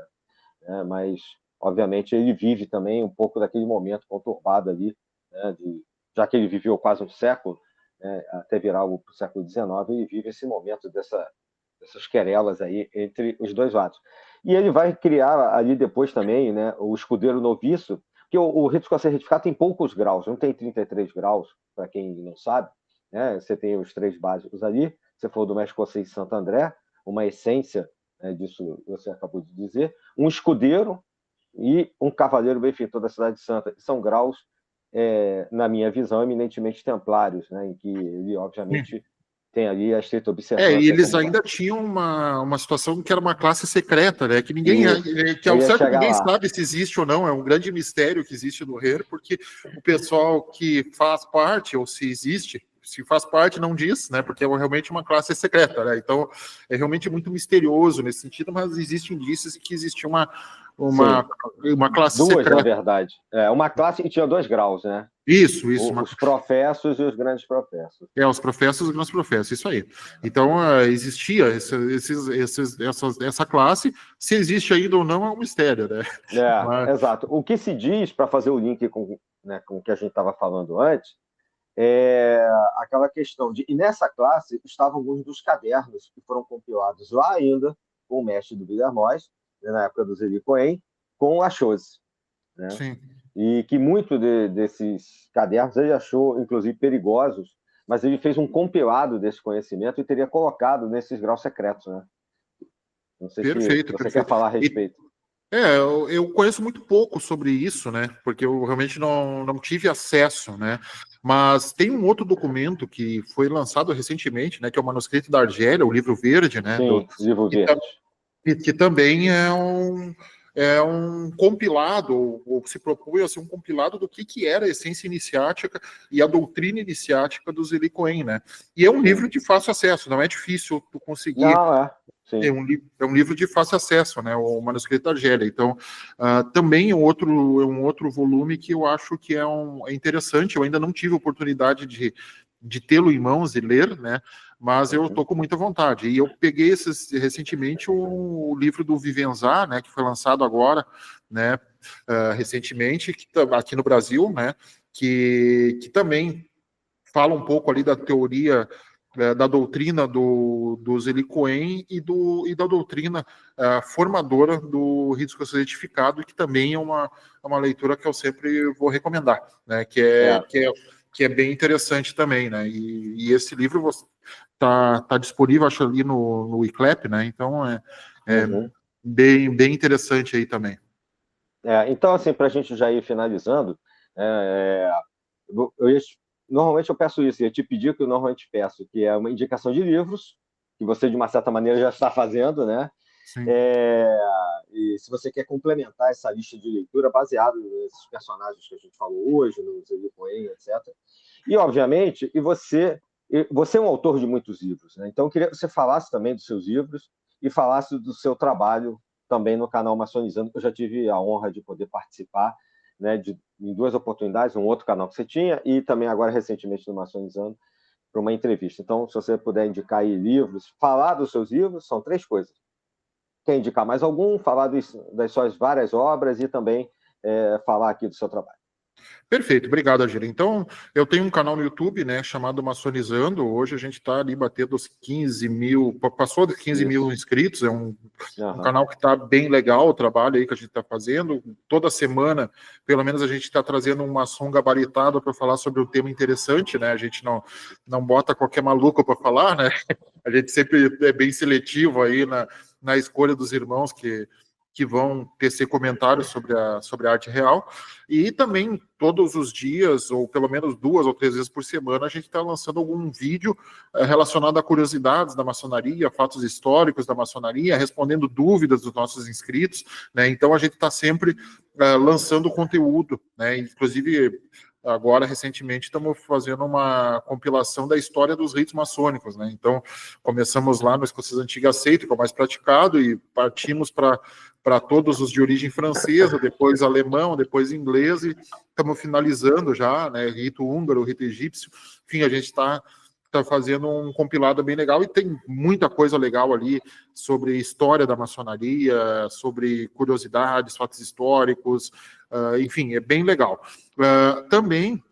Mas, obviamente, ele vive também um pouco daquele momento conturbado ali, né, já que ele viveu quase um século, né, até virar o século XIX, ele vive esse momento dessas querelas aí entre os dois lados. E ele vai criar ali depois também, né, o escudeiro noviço, porque o rito escocês retificado tem poucos graus, não tem 33 graus, para quem não sabe, né? Você tem os 3 básicos ali, você falou do mestre escocês de Santo André, uma essência, né, disso você acabou de dizer, um escudeiro e um cavaleiro benfeitor da cidade de Santa, que são graus, na minha visão, eminentemente templários, né, em que ele, obviamente, tem ali a estrita observância. E eles ainda tinham uma situação que era uma classe secreta, né? Que ninguém, que ao certo ninguém sabe se existe ou não, é um grande mistério que existe no RER, porque o pessoal que faz parte, ou se existe, se faz parte não diz, né? Porque é realmente uma classe secreta, né? Então é realmente muito misterioso nesse sentido, mas existem indícios de que existia uma classe secreta. Na verdade. Uma classe que tinha 2 graus, né? Isso. Os professos e os grandes professos. Os professos e os grandes professos, isso aí. Então, existia essa classe, se existe ainda ou não é um mistério, né? Exato. O que se diz, para fazer o link com o que a gente estava falando antes, é aquela questão de... E nessa classe estavam alguns dos cadernos que foram compilados lá ainda com o mestre do Villermoz, na época do Zélie Cohen, com a Chose, né? Sim. E que muito desses cadernos ele achou, inclusive, perigosos, mas ele fez um compilado desse conhecimento e teria colocado nesses graus secretos, né? Não sei se você quer falar a respeito. Eu conheço muito pouco sobre isso, né? Porque eu realmente não tive acesso, né? Mas tem um outro documento que foi lançado recentemente, né? Que é o Manuscrito da Argélia, o Livro Verde, né? Sim, Livro Verde. Que também é um compilado, ou se propõe a ser um compilado do que era a essência iniciática e a doutrina iniciática do Zélie Cohen, né? E é um livro de fácil acesso, não é difícil tu conseguir. Sim. É um livro de fácil acesso, né? O Manuscrito da Argélia. Então, também é um outro volume que eu acho que é interessante. Eu ainda não tive oportunidade de tê-lo em mãos e ler, né? Mas eu estou com muita vontade. E eu peguei recentemente o livro do Vivenzá, né? Que foi lançado agora, né? Recentemente, aqui no Brasil, né? Que também fala um pouco ali da teoria, da doutrina do Zélie Cohen e da doutrina formadora do rito escocês retificado, que também é uma leitura que eu sempre vou recomendar, né? Que é bem interessante também, né? E esse livro tá disponível, acho, ali no ICLEP, né? Então bem interessante aí também. Então, assim, para a gente já ir finalizando, normalmente eu peço isso, eu te pedi o que eu normalmente peço, que é uma indicação de livros, que você, de uma certa maneira, já está fazendo, né? Sim. E se você quer complementar essa lista de leitura baseado nesses personagens que a gente falou hoje, no Zélie Cohen, etc. E, obviamente, você é um autor de muitos livros, né? Então eu queria que você falasse também dos seus livros e falasse do seu trabalho também no canal Maçonizando, que eu já tive a honra de poder participar, né, em 2 oportunidades, um outro canal que você tinha, e também agora recentemente no Maçonizando, para uma entrevista. Então, se você puder indicar aí livros, falar dos seus livros, são 3 coisas. Quer indicar mais algum, falar das suas várias obras e também falar aqui do seu trabalho. Perfeito, obrigado, Agir. Então, eu tenho um canal no YouTube, né, chamado Maçonizando. Hoje a gente está ali batendo os 15 mil, passou de 15 mil inscritos. É um canal que está bem legal, o trabalho aí que a gente está fazendo. Toda semana, pelo menos, a gente está trazendo um maçom gabaritado para falar sobre um tema interessante, né? A gente não bota qualquer maluco para falar, né? A gente sempre é bem seletivo aí na escolha dos irmãos que vão tecer comentários sobre a arte real, e também todos os dias, ou pelo menos 2 ou 3 vezes por semana, a gente está lançando algum vídeo relacionado a curiosidades da maçonaria, fatos históricos da maçonaria, respondendo dúvidas dos nossos inscritos, né? Então a gente está sempre lançando conteúdo, né? Inclusive agora, recentemente, estamos fazendo uma compilação da história dos ritos maçônicos, né? Então, começamos lá no escocês antigo aceito, que é o mais praticado, e partimos para todos os de origem francesa, depois alemão, depois inglês, e estamos finalizando já, né? Rito húngaro, rito egípcio. Enfim, a gente está fazendo um compilado bem legal, e tem muita coisa legal ali sobre história da maçonaria, sobre curiosidades, fatos históricos, enfim, é bem legal. Também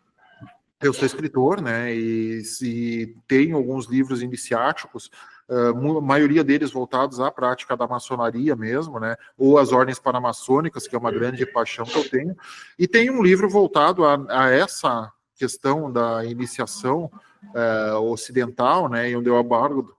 eu sou escritor, né, e tenho alguns livros iniciáticos, a maioria deles voltados à prática da maçonaria mesmo, né, ou às ordens paramaçônicas, que é uma grande paixão que eu tenho, e tem um livro voltado a essa questão da iniciação ocidental, né, onde eu abordo,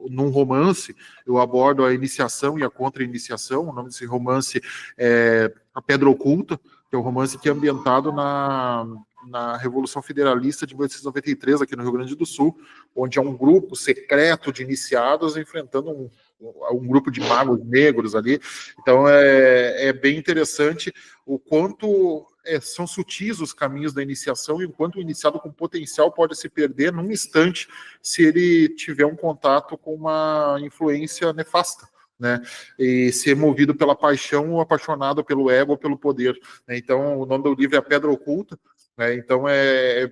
num romance, eu abordo a iniciação e a contra-iniciação. O nome desse romance é A Pedra Oculta, que é um romance que é ambientado na Revolução Federalista de 1893, aqui no Rio Grande do Sul, onde é um grupo secreto de iniciados enfrentando um grupo de magos negros ali. Então é bem interessante o quanto são sutis os caminhos da iniciação, e o quanto o iniciado com potencial pode se perder num instante se ele tiver um contato com uma influência nefasta, né? E ser movido pela paixão ou apaixonado pelo ego ou pelo poder, né? Então, o nome do livro é A Pedra Oculta, né? Então, é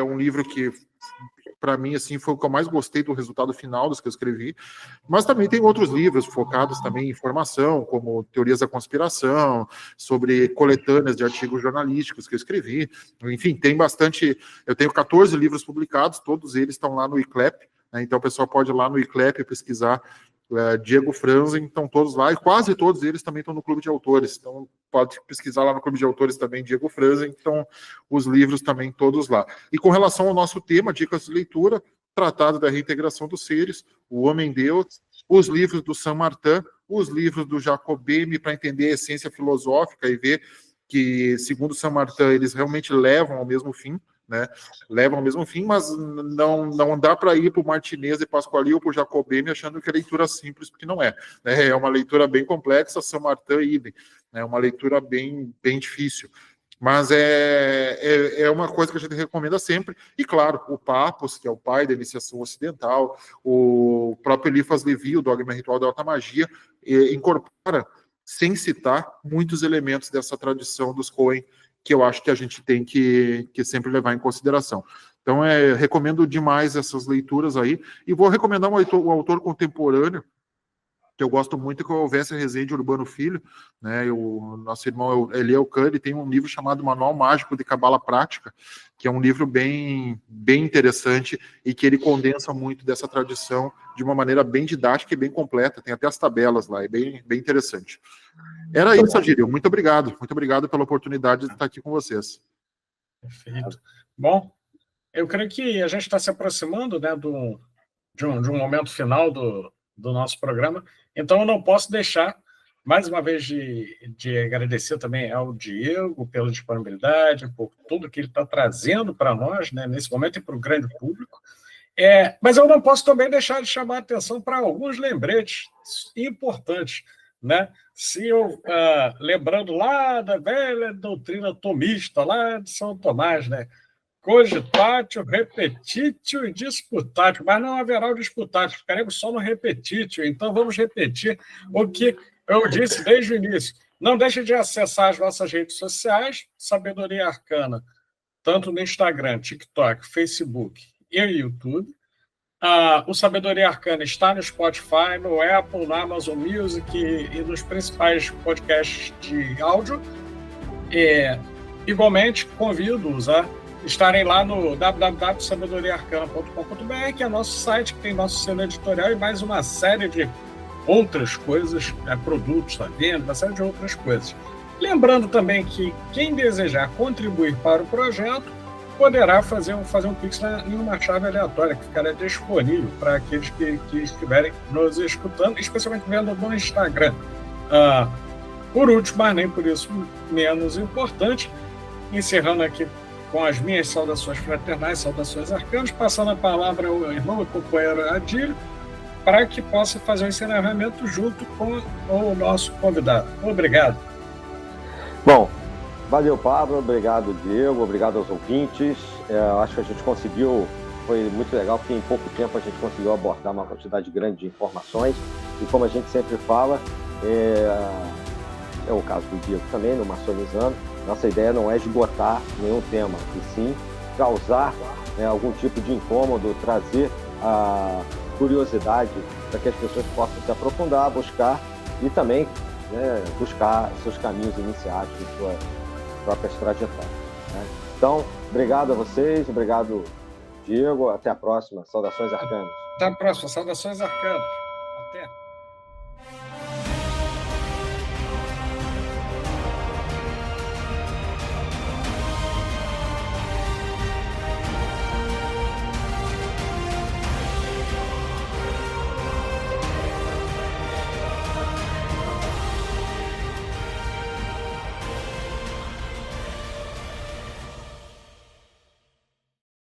um livro que, para mim, assim, foi o que eu mais gostei do resultado final dos que eu escrevi. Mas também tem outros livros focados também em formação, como Teorias da Conspiração, sobre coletâneas de artigos jornalísticos que eu escrevi. Enfim, tem bastante. Eu tenho 14 livros publicados, todos eles estão lá no ICLEP, né? Então o pessoal pode ir lá no ICLEP pesquisar Diego Franzen, estão todos lá, e quase todos eles também estão no Clube de Autores. Então pode pesquisar lá no Clube de Autores também, Diego Franzen, então os livros também todos lá. E com relação ao nosso tema, dicas de leitura, Tratado da Reintegração dos Seres, O Homem-Deus, os livros do Saint-Martin, os livros do Jacob Boehme, para entender a essência filosófica e ver que, segundo Saint-Martin, eles realmente levam ao mesmo fim, né? Levam ao mesmo fim, mas não dá para ir para o Martinez e Pasquali ou para o Jacob Boehme achando que é leitura simples, porque não é, né? É uma leitura bem complexa, Saint-Martin idem, é uma leitura bem difícil. Mas é uma coisa que a gente recomenda sempre. E, claro, o Papos, que é o pai da iniciação ocidental, o próprio Eliphas Levi, o Dogma Ritual da Alta Magia, incorpora, sem citar, muitos elementos dessa tradição dos Cohen, que eu acho que a gente tem que sempre levar em consideração. Então, recomendo demais essas leituras aí. E vou recomendar um autor contemporâneo, que eu gosto muito, que é o Vécio Rezende Urbano Filho, né? O nosso irmão Eliel Kahn tem um livro chamado Manual Mágico de Cabala Prática, que é um livro bem interessante e que ele condensa muito dessa tradição de uma maneira bem didática e bem completa. Tem até as tabelas lá, é bem interessante. Era isso, Agílio. Muito obrigado pela oportunidade de estar aqui com vocês. Perfeito. Bom, eu creio que a gente está se aproximando, né, de um momento final do nosso programa, então eu não posso deixar, mais uma vez, de agradecer também ao Diego pela disponibilidade, por tudo que ele está trazendo para nós, né, nesse momento, e para o grande público. Mas eu não posso também deixar de chamar a atenção para alguns lembretes importantes, né? Lembrando lá da velha doutrina tomista, lá de São Tomás, né? Cogitatio, repetitio e disputatio, mas não haverá o disputatio, ficaremos só no repetitio. Então vamos repetir o que eu disse desde o início. Não deixe de acessar as nossas redes sociais, Sabedoria Arcana, tanto no Instagram, TikTok, Facebook e YouTube. O Sabedoria Arcana está no Spotify, no Apple, no Amazon Music e nos principais podcasts de áudio. Igualmente, convido-os a estarem lá no www.sabedoriaarcana.com.br, que é nosso site, que tem nosso selo editorial e mais uma série de outras coisas, produtos à venda, uma série de outras coisas. Lembrando também que quem desejar contribuir para o projeto poderá fazer um Pix em uma chave aleatória, que ficará disponível para aqueles que estiverem nos escutando, especialmente vendo no Instagram. Por último, mas nem por isso menos importante, encerrando aqui com as minhas saudações fraternais, saudações arcanas, passando a palavra ao irmão e companheiro Adílio, para que possa fazer o encerramento junto com o nosso convidado. Obrigado. Bom, Valeu, Pablo. Obrigado, Diego. Obrigado aos ouvintes. Acho que a gente conseguiu, foi muito legal, porque em pouco tempo a gente conseguiu abordar uma quantidade grande de informações. E como a gente sempre fala, é o caso do Diego também, no Maçonizando, nossa ideia não é esgotar nenhum tema, e sim causar algum tipo de incômodo, trazer a curiosidade para que as pessoas possam se aprofundar, buscar e também buscar seus caminhos iniciáticos, suas próprias trajetórias. Né? Então, obrigado a vocês, obrigado, Diego. Até a próxima. Saudações arcanas. Até a próxima. Saudações arcanas.